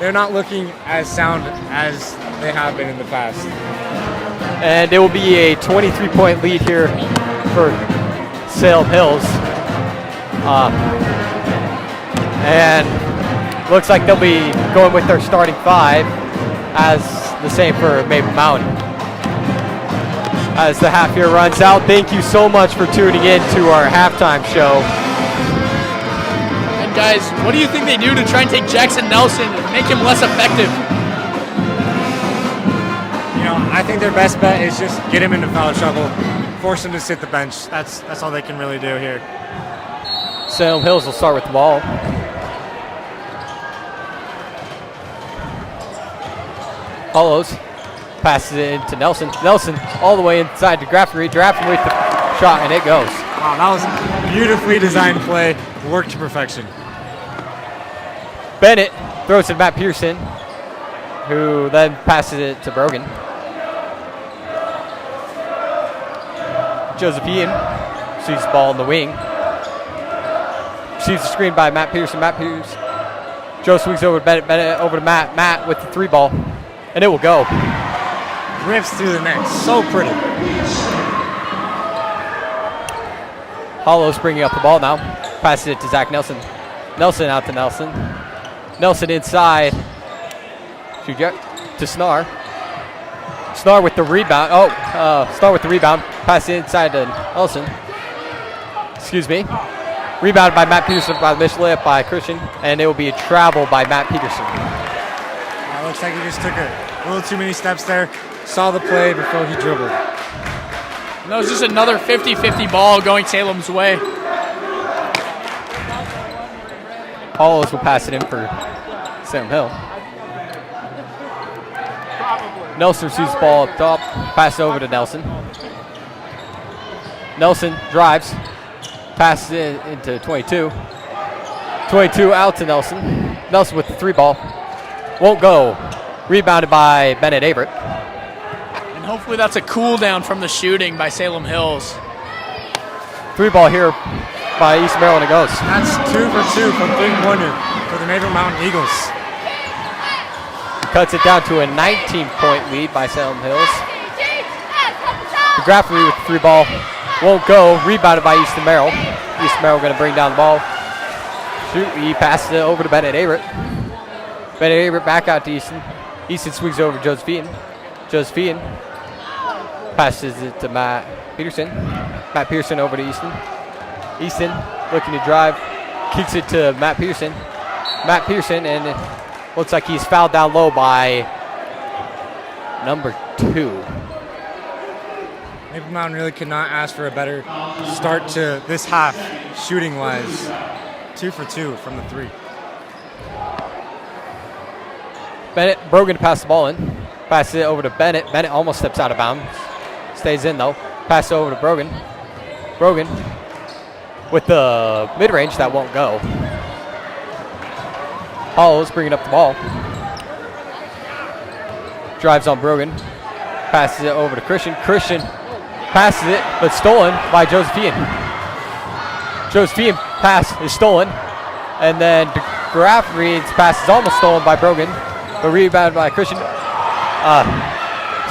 they're not looking as sound as they have been in the past. And it will be a 23-point lead here for Salem Hills. And looks like they'll be going with their starting 5 as the same for Maple Mountain. As the half here runs out, thank you so much for tuning in to our halftime show. And guys, what do you think they do to try and take Jackson Nelson and make him less effective? You know, I think their best bet is just get him into foul trouble, force him to sit the bench. That's all they can really do here. Salem Hills will start with the ball. Hollows passes it into Nelson. Nelson all the way inside to Graffery. Graffery with the shot, and it goes. Wow, that was a beautifully designed play, worked to perfection. Bennett throws it to Matt Pearson, who then passes it to Brogan. Joseph Ian sees the ball in the wing. Receives the screen by Matt Pearson. Matt Pearson. Joe swings over to Bennett. Bennett over to Matt. Matt with the 3 ball. And it will go. Rips through the net. So pretty. Hollows bringing up the ball now. Passes it to Zach Nelson. Nelson out to Nelson. Nelson inside. To Snar. Snar with the rebound. Snar with the rebound. Pass it inside to Nelson. Excuse me. Rebounded by Matt Peterson by the missed layup by Christian. And it will be a travel by Matt Peterson. Looks like he just took a little too many steps there. Saw the play before he dribbled. And that was just another 50-50 ball going Salem's way. Hollows will pass it in for Salem Hill. Nelson receives the ball up top. Pass it over to Nelson. Nelson drives. Passes it into 22. 22 out to Nelson. Nelson with the 3 ball. Won't go. Rebounded by Bennett Averett. And hopefully that's a cool down from the shooting by Salem Hills. 3 ball here by East Maryland. It goes. That's 2 for 2 from 3-pointer for the Maple Mountain Eagles. Cuts it down to a 19-point lead by Salem Hills. Graffery with the 3 ball. Won't go. Rebounded by Easton Merrill. Easton Merrill going to bring down the ball. Shoot. He passes it over to Bennett Averett. Bennett Averett back out to Easton. Easton swings over to Josephine. Josephine passes it to Matt Peterson. Matt Pearson over to Easton. Easton looking to drive. Kicks it to Matt Pearson. Matt Pearson, and it looks like he's fouled down low by number 2. Maple Mountain really could not ask for a better start to this half, shooting-wise. 2 for 2 from the 3. Bennett, Brogan passes the ball in. Passes it over to Bennett. Bennett almost steps out of bounds. Stays in though. Pass it over to Brogan. Brogan with the mid-range that won't go. Hollows bringing up the ball. Drives on Brogan. Passes it over to Christian. Christian passes it, but stolen by Josephine. Josephine pass is stolen. And then Graffery's pass is almost stolen by Brogan. The rebound by Christian.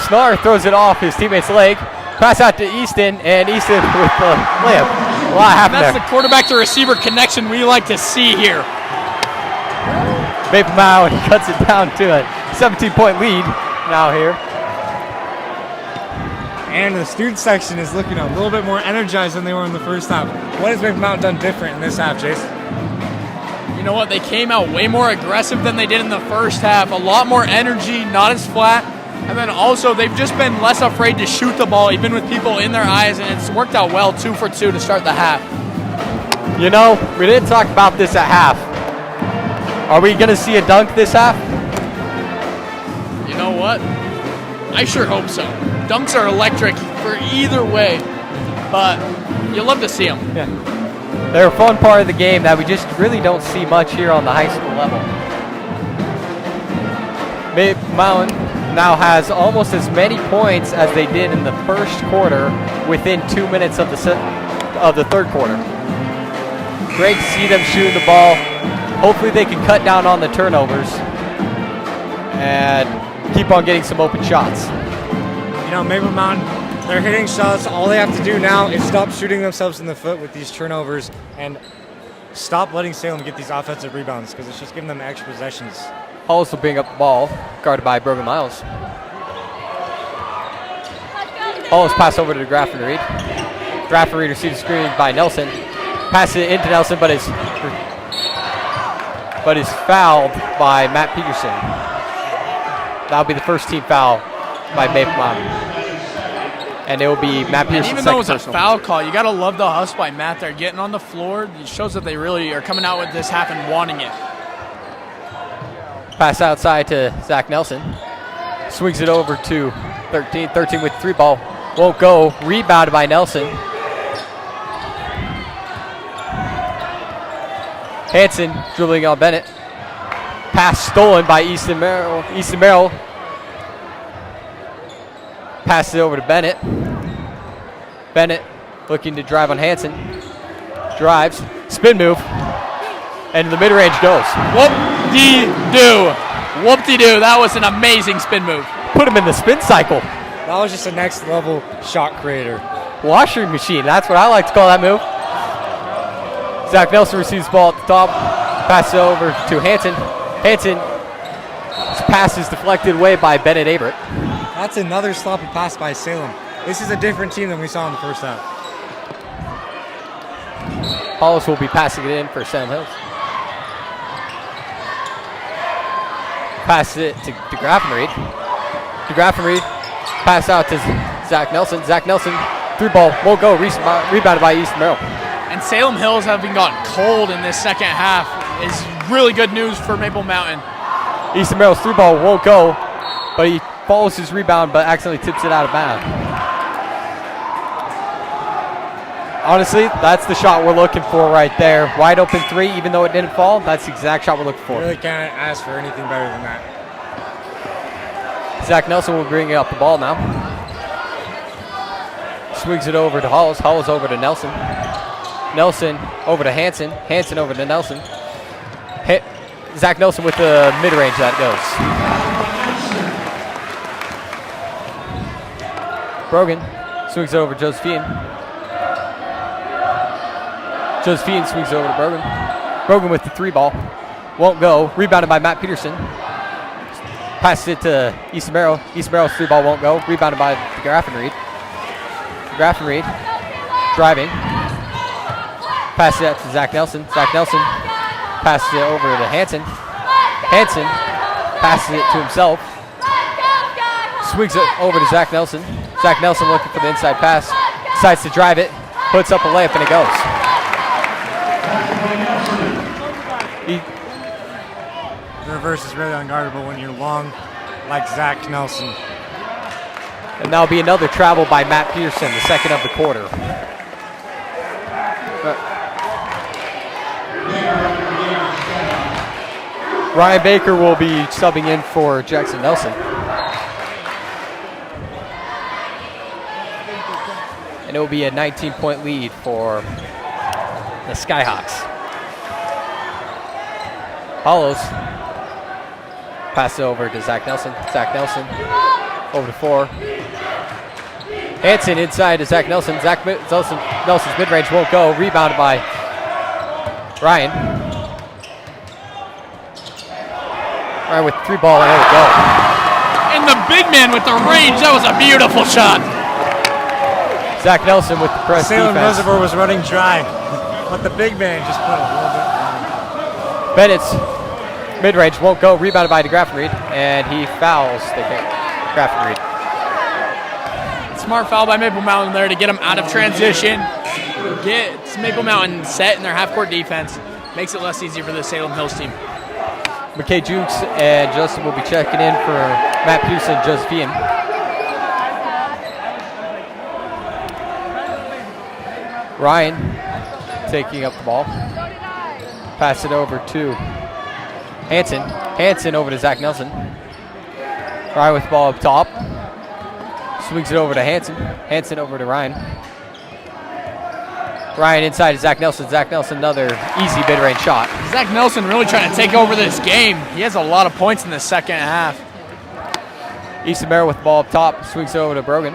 Snar throws it off his teammate's leg. Pass out to Easton, and Easton with the layup. A lot happened there. That's the quarterback to receiver connection we like to see here. Maple Mountain cuts it down to a 17-point lead now here. And the student section is looking a little bit more energized than they were in the first half. What has Maple Mountain done different in this half, Jason? You know what? They came out way more aggressive than they did in the first half. A lot more energy, not as flat. And then also, they've just been less afraid to shoot the ball, even with people in their eyes, and it's worked out well, 2 for 2 to start the half. You know, we didn't talk about this at half. Are we going to see a dunk this half? You know what? I sure hope so. Dunks are electric for either way, but you love to see them. Yeah. They're a fun part of the game that we just really don't see much here on the high school level. Maple Mountain now has almost as many points as they did in the first quarter within 2 minutes of the third quarter. Great to see them shooting the ball. Hopefully they can cut down on the turnovers and keep on getting some open shots. You know, Maple Mountain, they're hitting shots. All they have to do now is stop shooting themselves in the foot with these turnovers and stop letting Salem get these offensive rebounds because it's just giving them extra possessions. Hollis will bring up the ball, guarded by Brogan Miles. Hollis pass over to Graffenried. Graffenried receives the screen by Nelson. Passes it into Nelson, but is fouled by Matt Peterson. That'll be the first team foul by Maple Mountain. And it will be Matt Peterson's even though it was a personal. foul call, you got to love the hustle by Matt there, getting on the floor. It shows that they really are coming out with this half and wanting it. Pass outside to Zach Nelson. Swings it over to 13. 13 with the 3 ball. Won't go. Rebounded by Nelson. Hanson dribbling on Bennett. Pass stolen by Easton Merrill. Easton Merrill passes it over to Bennett. Bennett looking to drive on Hanson. Drives. Spin move. And the mid-range goes. Whoop-dee-doo. Whoop-dee-doo. That was an amazing spin move. Put him in the spin cycle. That was just a next level shot creator. Washing machine. That's what I like to call that move. Zach Nelson receives the ball at the top. Passes it over to Hanson. Hanson. Pass is deflected away by Bennett Averett. That's another sloppy pass by Salem. This is a different team than we saw in the first half. Hollis will be passing it in for Salem Hills. Passes it to Graffenried. Graffenried. Pass out to Zach Nelson. Zach Nelson. 3 ball. Won't go. Rebounded by Easton Merrill. And Salem Hills having gotten cold in this second half is really good news for Maple Mountain. Easton Merrill's 3 ball won't go, but he follows his rebound but accidentally tips it out of bounds. Honestly, that's the shot we're looking for right there. Wide open 3, even though it didn't fall, that's the exact shot we're looking for. You really can't ask for anything better than that. Zach Nelson will bring up the ball now. Swings it over to Hollis. Hollis over to Nelson. Nelson over to Hanson. Hanson over to Nelson. Zach Nelson with the mid-range that goes. Brogan swings it over to Josephine. Josephine swings it over to Brogan. Brogan with the 3 ball. Won't go. Rebounded by Matt Peterson. Passes it to Easton Merrill. Easton Merrill's 3 ball won't go. Rebounded by Graffenried. Graffenried driving. Passes it to Zach Nelson. Zach Nelson passes it over to Hanson. Hanson passes it to himself. Swings it over to Zach Nelson. Zach Nelson looking for the inside pass. Decides to drive it. Puts up a layup and it goes. The reverse is really unguardable when you're long like Zach Nelson. And that'll be another travel by Matt Peterson, the second of the quarter. Ryan Baker will be subbing in for Jackson Nelson. And it will be a 19-point lead for the Skyhawks. Hollows. Pass it over to Zach Nelson. Zach Nelson over to 4. Hanson inside to Zach Nelson. Nelson's mid-range won't go. Rebounded by Ryan. Ryan with 3 ball and let it go. And the big man with the range. That was a beautiful shot. Zach Nelson with the press Salem defense. Reservoir was running dry, but the big man just put a little bit on. Bennett's mid-range won't go. Rebounded by Graffenried, and he fouls Graffenried. Smart foul by Maple Mountain there to get them out of transition. Gets Maple Mountain set in their half-court defense. Makes it less easy for the Salem Hills team. McKay Jukes and Justin will be checking in for Matt Peterson and Josephine. Ryan taking up the ball. Pass it over to Hanson. Hanson over to Zach Nelson. Ryan with the ball up top. Swings it over to Hanson. Hanson over to Ryan. Ryan inside to Zach Nelson. Zach Nelson, another easy mid-range shot. Zach Nelson really trying to take over this game. He has a lot of points in the second half. Easton Merrill with the ball up top. Swings it over to Brogan.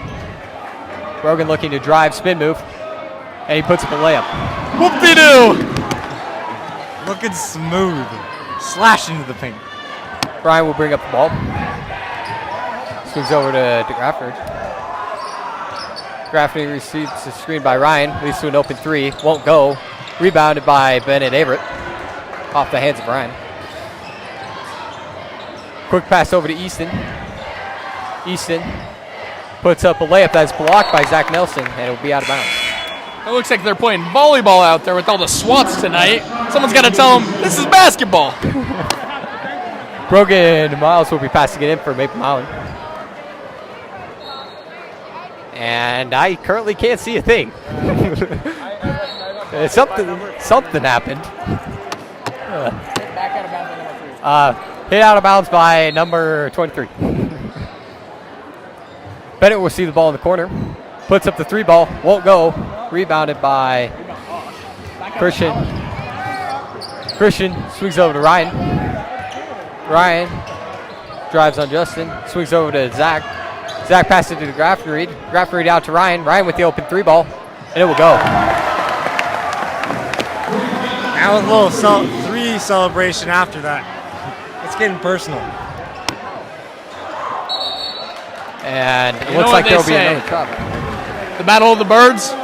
Brogan looking to drive, spin move. And he puts up a layup. Whoop-de-doo! Looking smooth. Slash into the paint. Ryan will bring up the ball. Swings over to Grafford. Grafford receives a screen by Ryan. Leads to an open three. Won't go. Rebounded by Bennett Averett. Off the hands of Ryan. Quick pass over to Easton. Easton puts up a layup that's blocked by Zach Nelson, and it'll be out of bounds. It looks like they're playing volleyball out there with all the swats tonight. Someone's got to tell them this is basketball. Brogan and Miles will be passing it in for Maple Mountain. And I currently can't see a thing. Something happened. Hit out of bounds by number 23. Bennett will see the ball in the corner. Puts up the three ball. Won't go. Rebounded by Christian. Christian swings over to Ryan. Ryan drives on Justin. Swings over to Zach. Zach passes it to Grafford. Grafford out to Ryan. Ryan with the open three ball. And it will go. That was a little three celebration after that. It's getting personal. And it looks like there'll be another travel. The Battle of the Birds,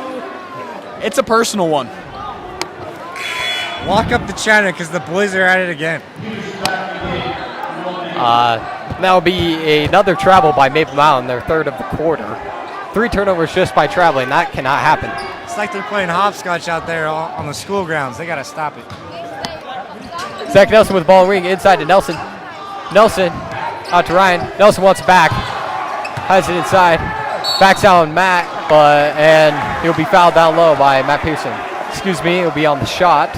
it's a personal one. Lock up the channel because the boys are at it again. That'll be another travel by Maple Mountain, their third of the quarter. 3 turnovers just by traveling. That cannot happen. It's like they're playing hopscotch out there on the school grounds. They got to stop it. Zach Nelson with the ball ring inside to Nelson. Nelson out to Ryan. Nelson wants it back. Has it inside. Backs out on Matt, and he'll be fouled down low by Matt Pearson. Excuse me, it'll be on the shot,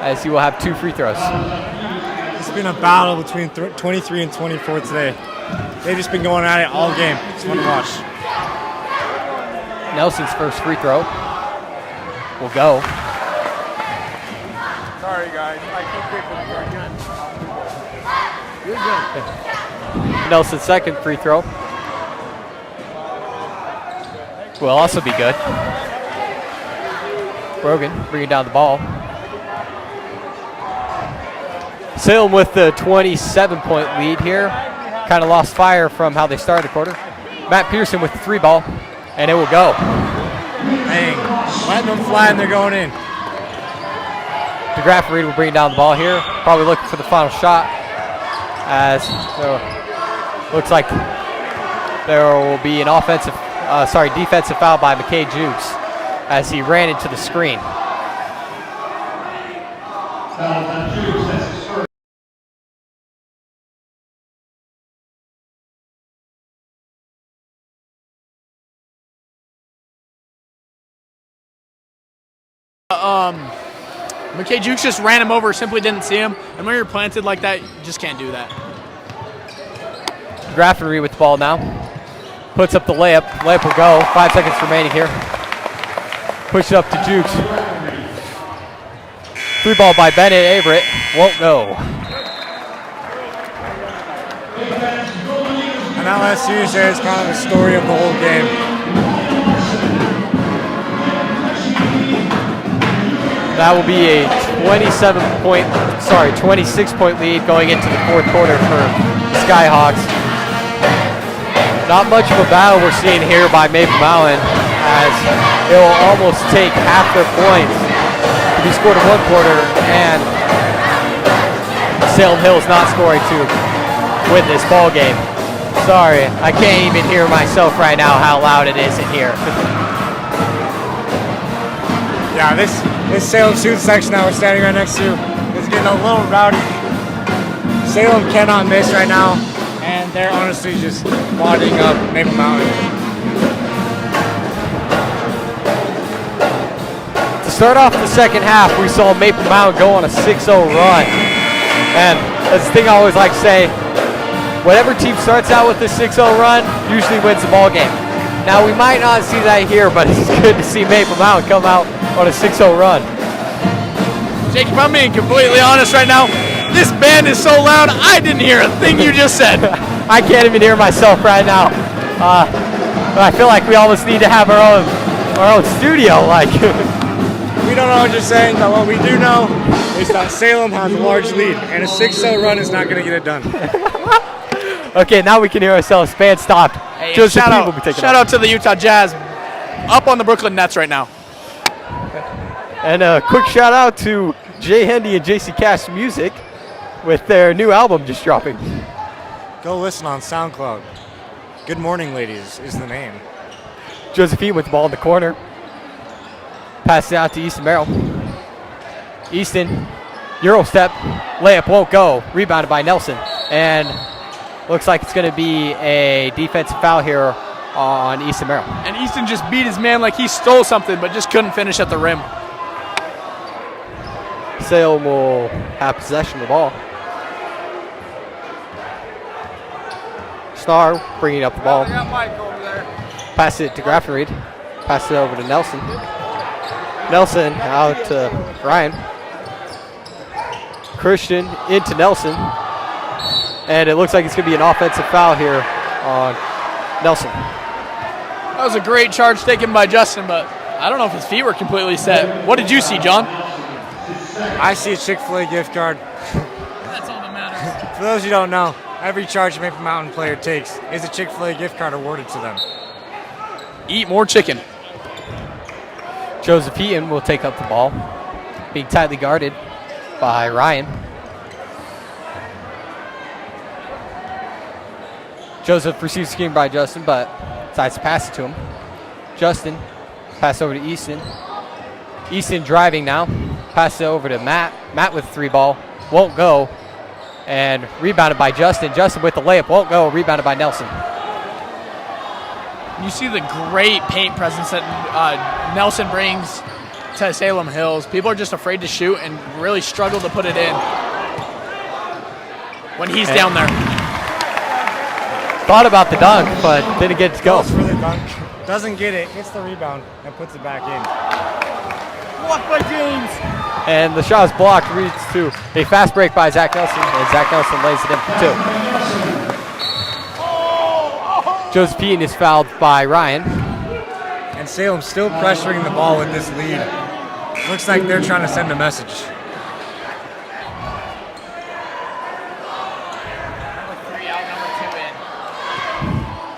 as he will have 2 free throws. It's been a battle between 23 and 24 today. They've just been going at it all game. It's fun to watch. Nelson's first free throw will go. Sorry, guys. I keep You're good. Nelson's second free throw will also be good. Brogan bringing down the ball. Salem with the 27-point lead here. Kind of lost fire from how they started the quarter. Matt Pearson with the 3 ball, and it will go. Dang, letting them fly and they're going in. DeGraff Reed will bring down the ball here. Probably looking for the final shot, as looks like there will be an defensive foul by McKay Jukes as he ran into the screen. McKay Jukes just ran him over, simply didn't see him. And when you're planted like that, you just can't do that. Graffery with the ball now. Puts up the layup. Layup will go. 5 seconds remaining here. Push it up to Jukes. 3 ball by Bennett Averett. Won't go. And that last series there is kind of the story of the whole game. That will be a 26-point lead going into the 4th quarter for the Skyhawks. Not much of a battle we're seeing here by Maple Mountain, as it will almost take half their points to be scored in 1 quarter, and Salem Hill is not scoring to win this ball game. Sorry, I can't even hear myself right now how loud it is in here. Yeah, this Salem student section that we're standing right next to is getting a little rowdy. Salem cannot miss right now, and they're honestly just wadding up Maple Mountain. To start off the second half, we saw Maple Mountain go on a 6-0 run. And that's the thing I always like to say, whatever team starts out with a 6-0 run usually wins the ball game. Now we might not see that here, but it's good to see Maple Mountain come out on a 6-0 run. Jake, if I'm being completely honest right now, this band is so loud, I didn't hear a thing you just said. I can't even hear myself right now. I feel like we almost need to have our own studio. Like We don't know what you're saying, but what we do know is that Salem has a large lead, and a 6-0 run is not going to get it done. Okay, now we can hear ourselves. Band stopped. Hey, Joseph shout P. out, will be taking shout off. out to the Utah Jazz, up on the Brooklyn Nets right now. And a quick shout out to Jay Hendy and JC Cash Music with their new album just dropping. Go listen on SoundCloud. Good Morning Ladies is the name. Josephine with the ball in the corner. Passes it out to Easton Merrill. Easton, Euro step, layup won't go. Rebounded by Nelson. And looks like it's going to be a defensive foul here on Easton Merrill. And Easton just beat his man like he stole something, but just couldn't finish at the rim. Salem will have possession of the ball. Star bringing up the ball. Pass it to Graffenried. Pass it over to Nelson. Nelson out to Ryan. Christian into Nelson. And it looks like it's going to be an offensive foul here on Nelson. That was a great charge taken by Justin, but I don't know if his feet were completely set. What did you see, John? I see a Chick-fil-A gift card. That's all that matters. For those who don't know, every charge a Maple Mountain player takes is a Chick-fil-A gift card awarded to them. Eat more chicken. Joseph Eaton will take up the ball, being tightly guarded by Ryan. Joseph receives the scheme by Justin, but decides to pass it to him. Justin, pass over to Easton. Easton driving now, pass it over to Matt. Matt with the 3 ball, won't go, and rebounded by Justin. Justin with the layup, won't go, rebounded by Nelson. You see the great paint presence that Nelson brings to Salem Hills. People are just afraid to shoot and really struggle to put it in when he's down there. Thought about the dunk, but didn't get it to go. Goes for the dunk, doesn't get it, gets the rebound, and puts it back in. Blocked by James. And the shot is blocked, reads to a fast break by Zach Nelson, and Zach Nelson lays it in for 2. Joseph Eaton is fouled by Ryan. And Salem still pressuring the ball with this lead. Looks like they're trying to send a message.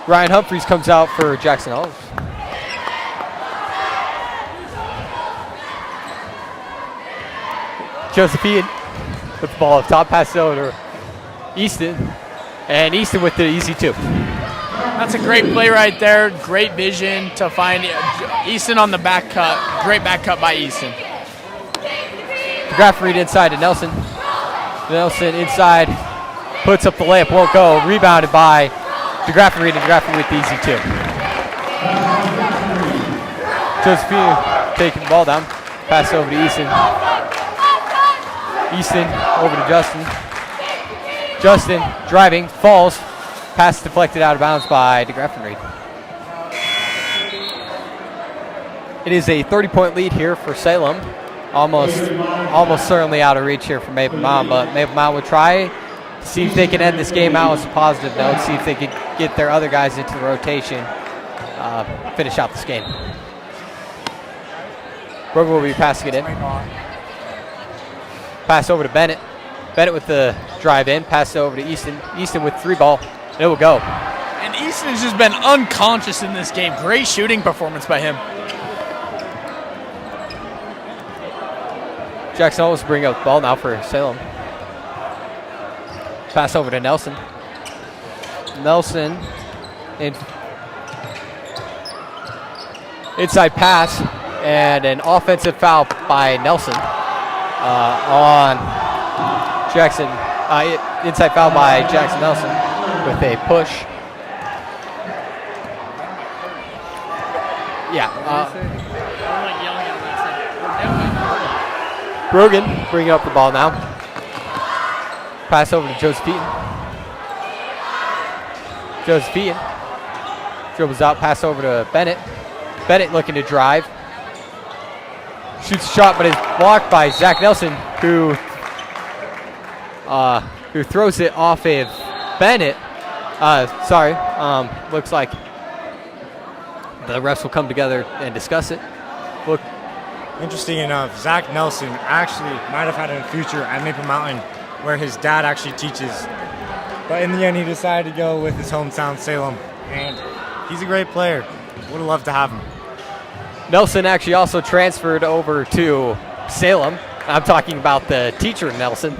Ryan Humphreys comes out for Jackson Olive. Joseph Eaton with the ball up top, pass it over to Easton. And Easton with the easy 2. That's a great play right there. Great vision to find Easton on the back cut. Great back cut by Easton. Graffenried inside to Nelson. Nelson inside, puts up the layup, won't go. Rebounded by Graffenried, and Graffenried with the easy 2. Josephine taking the ball down. Pass over to Easton. Easton over to Justin. Justin driving, falls. Pass deflected out of bounds by DeGraffenried. It is a 30-point lead here for Salem. Almost certainly out of reach here for Maple Mountain, but Maple Mountain will try to see if they can end this game out with a positive note, see if they can get their other guys into the rotation, finish out this game. Brogan will be passing it in. Pass over to Bennett. Bennett with the drive in, pass over to Easton. Easton with 3 ball. It will go. And Easton has just been unconscious in this game. Great shooting performance by him. Jackson Owens bring up the ball now for Salem. Pass over to Nelson. Nelson inside pass and an offensive foul by Nelson on Jackson. Inside foul by Jackson Nelson with a push. Brogan bringing up the ball now. Pass over to Josephine. Josephine dribbles out, pass over to Bennett. Bennett looking to drive. Shoots a shot, but is blocked by Zach Nelson, who throws it off of Bennett. Looks like the refs will come together and discuss it. Look, Interesting enough, Zach Nelson actually might have had a future at Maple Mountain where his dad actually teaches. But in the end, he decided to go with his hometown, Salem. And he's a great player. Would have loved to have him. Nelson actually also transferred over to Salem. I'm talking about the teacher, Nelson,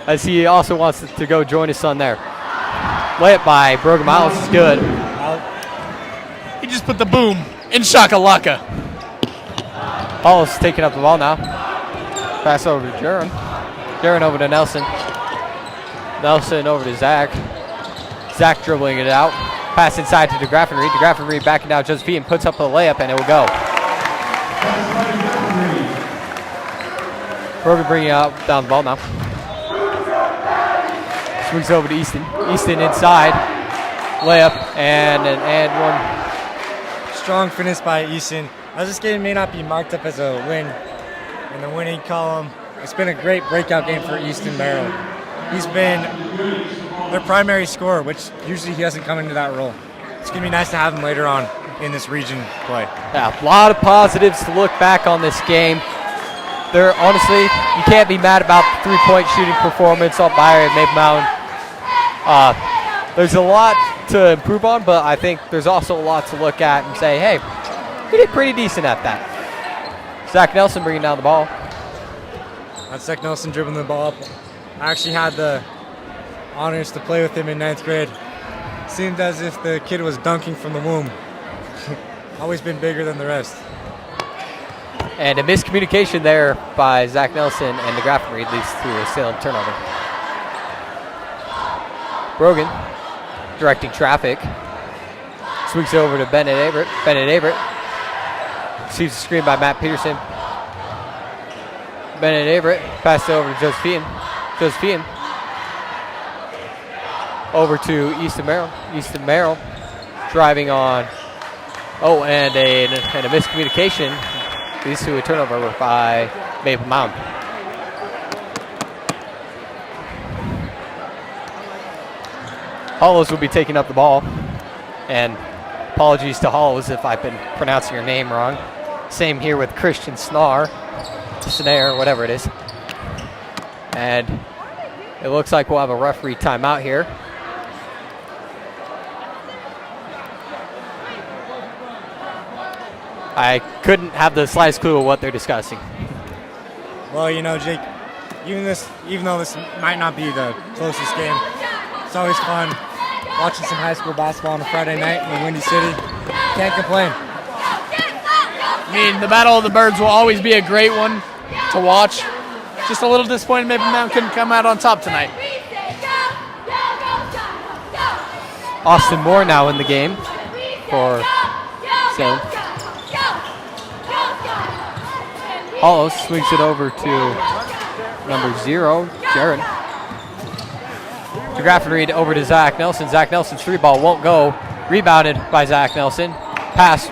as he also wants to go join his son there. Layup by Brogan Miles is good. He just put the boom in shakalaka. Hollis taking up the ball now. Pass over to Jaron. Jaron over to Nelson. Nelson over to Zach. Zach dribbling it out. Pass inside to DeGraffin Reed. DeGraffin Reed backing down Josephine, puts up a layup, and it will go. Brogan bringing out down the ball now. Swings over to Easton. Easton inside. Layup and an and one. Strong finish by Easton. Now this game may not be marked up as a win in the winning column. It's been a great breakout game for Easton Merrill. He's been their primary scorer, which usually he doesn't come into that role. It's going to be nice to have him later on in this region play. Yeah, a lot of positives to look back on this game. There, honestly, you can't be mad about the three-point shooting performance on by Maple Mountain. There's a lot to improve on, but I think there's also a lot to look at and say, hey, we did pretty decent at that. Zach Nelson bringing down the ball. That's Zach Nelson dribbling the ball up. I actually had the honors to play with him in 9th grade. Seemed as if the kid was dunking from the womb. Always been bigger than the rest. And a miscommunication there by Zach Nelson and DeGraffin Reed leads to a Salem turnover. Brogan directing traffic. Swings over to Bennett Averett. Bennett Averett receives a screen by Matt Peterson. Bennett Averett passes it over to Josephine. Josephine over to Easton Merrill. Easton Merrill driving on. Oh, and a miscommunication leads to a turnover by Maple Mountain. Hollows will be taking up the ball. And apologies to Hollows if I've been pronouncing your name wrong. Same here with Christian Snare, whatever it is. And it looks like we'll have a referee timeout here. I couldn't have the slightest clue of what they're discussing. Well, you know, Jake, even though this might not be the closest game, it's always fun watching some high school basketball on a Friday night in Windy City. Can't complain. I mean, the Battle of the Birds will always be a great one to watch. Just a little disappointed Maple Mountain couldn't come out on top tonight. Austin Moore now in the game for Salem. Hollows swings it over to number 0, Jaron. DeGraffin Reed over to Zach Nelson. Zach Nelson's three ball won't go. Rebounded by Zach Nelson. Pass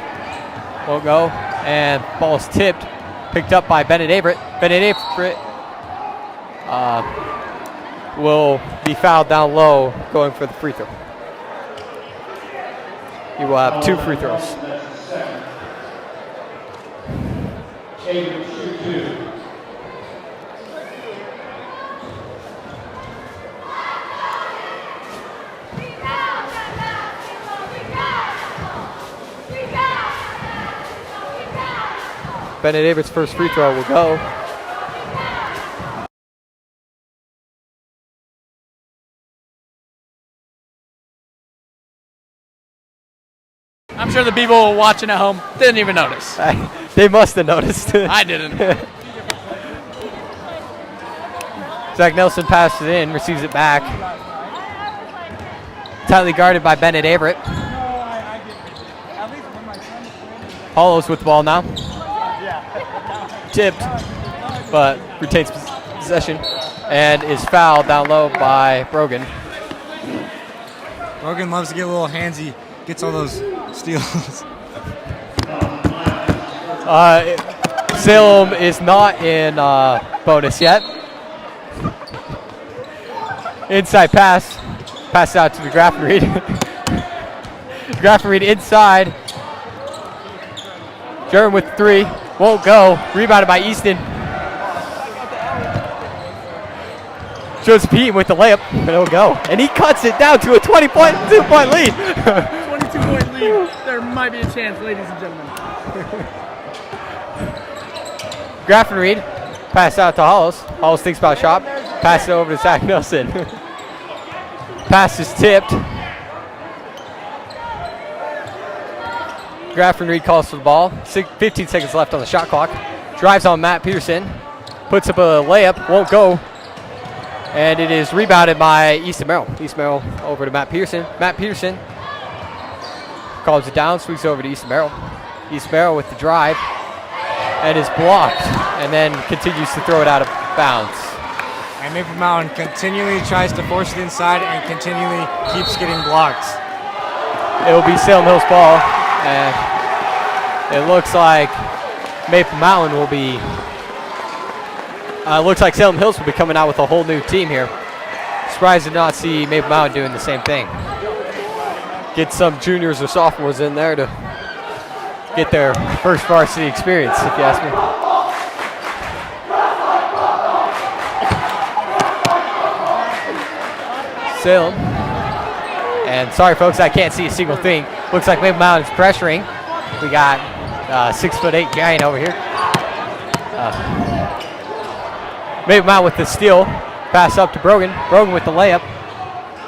won't go. And ball is tipped. Picked up by Bennett Averett. Bennett Averett will be fouled down low going for the free throw. He will have 2 free throws. Bennett Averett's first free throw will go. I'm sure the people watching at home didn't even notice. They must have noticed. I didn't. Zach Nelson passes it in, receives it back. Tightly guarded by Bennett Averett. Hollows with the ball now. Tipped, but retains possession and is fouled down low by Brogan. Brogan loves to get a little handsy, gets all those steals. Salem is not in bonus yet. Inside pass. Pass out to the Graffenried. Graffenried inside. Jerem with 3. Won't go. Rebounded by Easton. Joseph Heaton with the layup. It'll go. And he cuts it down to a 22-point lead. 22-point lead. There might be a chance, ladies and gentlemen. Graffenried. Pass out to Hollis. Hollis thinks about a shot. Pass it over to Zach Nelson. Pass is tipped. Graffenried calls for the ball. 15 seconds left on the shot clock. Drives on Matt Peterson. Puts up a layup. Won't go. And it is rebounded by Easton Merrill. Easton Merrill over to Matt Peterson. Matt Peterson calls it down. Swings over to Easton Merrill. Easton Merrill with the drive. And is blocked. And then continues to throw it out of bounds. And Maple Mountain continually tries to force it inside and continually keeps getting blocked. It will be Salem Hills ball. And it looks like Maple Mountain will be, looks like Salem Hills will be coming out with a whole new team here. Surprised to not see Maple Mountain doing the same thing. Get some juniors or sophomores in there to get their first varsity experience, if you ask me. Salem. And sorry, folks, I can't see a single thing. Looks like Maple Mountain's pressuring. We got 6'8" giant over here. Maple Mountain with the steal. Pass up to Brogan. Brogan with the layup.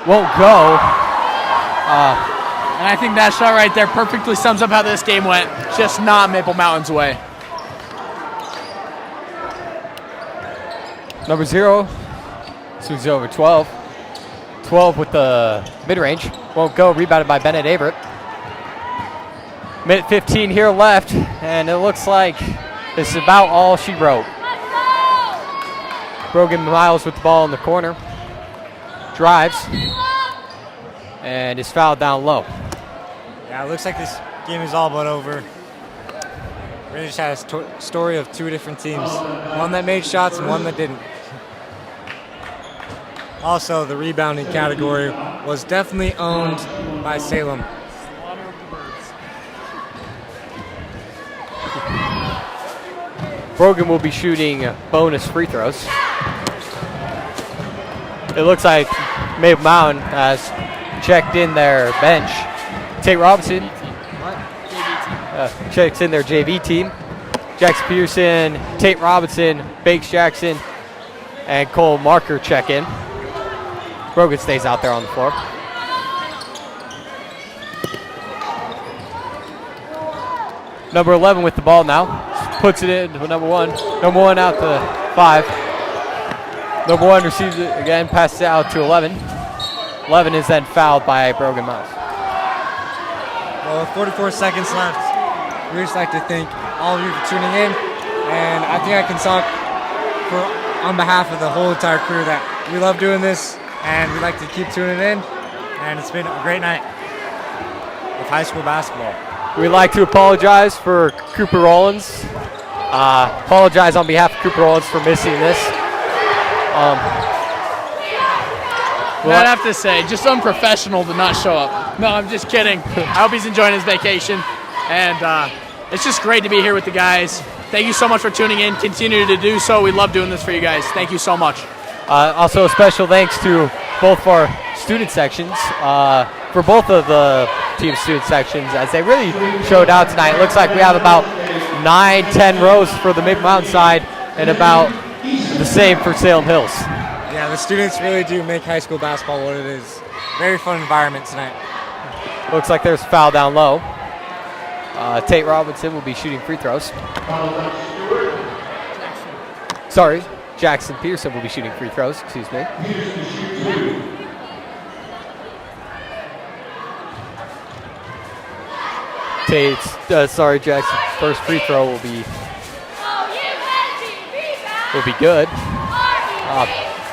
Won't go. And I think that shot right there perfectly sums up how this game went. Just not Maple Mountain's way. Number 0. Swings over 12. 12 with the mid-range. Won't go. Rebounded by Bennett Averett. Minute 15 here left, and it looks like this is about all she wrote. Brogan Miles with the ball in the corner. Drives. And is fouled down low. Yeah, it looks like this game is all but over. Really just had a story of 2 different teams. One that made shots and one that didn't. Also, the rebounding category was definitely owned by Salem. Brogan will be shooting bonus free throws. It looks like Maple Mountain has checked in their bench. Tate Robinson checks in their JV team. Jackson Peterson, Tate Robinson, Bakes Jackson, and Cole Marker check in. Brogan stays out there on the floor. Number 11 with the ball now. Puts it in to number 1. Number 1 out to 5. Number 1 receives it again, passes it out to 11. 11 is then fouled by Brogan Miles. Well, with 44 seconds left, we'd just like to thank all of you for tuning in. And I think I can talk on behalf of the whole entire crew that we love doing this and we like to keep tuning in. And it's been a great night of high school basketball. We'd like to apologize for Cooper Rollins. Apologize on behalf of Cooper Rollins for missing this. I'd have to say, just unprofessional to not show up. No, I'm just kidding. I hope he's enjoying his vacation. And it's just great to be here with the guys. Thank you so much for tuning in. Continue to do so. We love doing this for you guys. Thank you so much. Also, a special thanks to both of our student sections, for both of the team student sections, as they really showed out tonight. It looks like we have about 9-10 rows for the Maple Mountain side and about the same for Salem Hills. Yeah, the students really do make high school basketball what it is. Very fun environment tonight. Looks like there's a foul down low. Tate Robinson will be shooting free throws. Sorry, Jackson Pearson will be shooting free throws, excuse me. Jackson's first free throw will be good.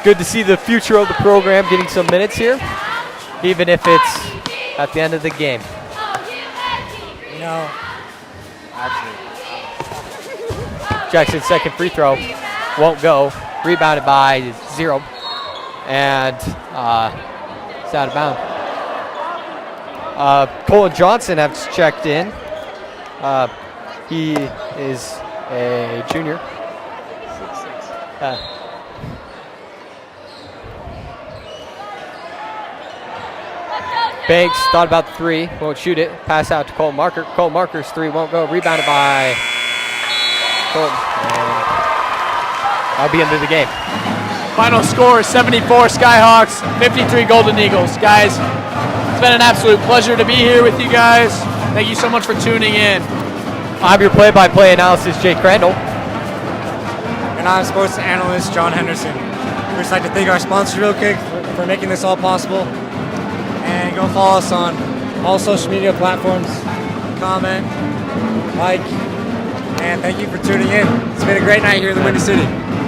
Good to see the future of the program getting some minutes here, even if it's at the end of the game. You know, Jackson's second free throw won't go. Rebounded by 0. And it's out of bounds. Colin Johnson has checked in. He is a junior. Banks thought about the 3, won't shoot it. Pass out to Cole Marker. Cole Marker's 3 won't go. Rebounded by Colton. And that'll be into the game. Final score is 74 Skyhawks, 53 Golden Eagles. Guys, it's been an absolute pleasure to be here with you guys. Thank you so much for tuning in. I'm your play-by-play analysis, Jake Crandall. and I'm sports analyst John Henderson. We'd just like to thank our sponsors real quick for making this all possible. And go follow us on all social media platforms. Comment, like, and thank you for tuning in. It's been a great night here in the Windy City.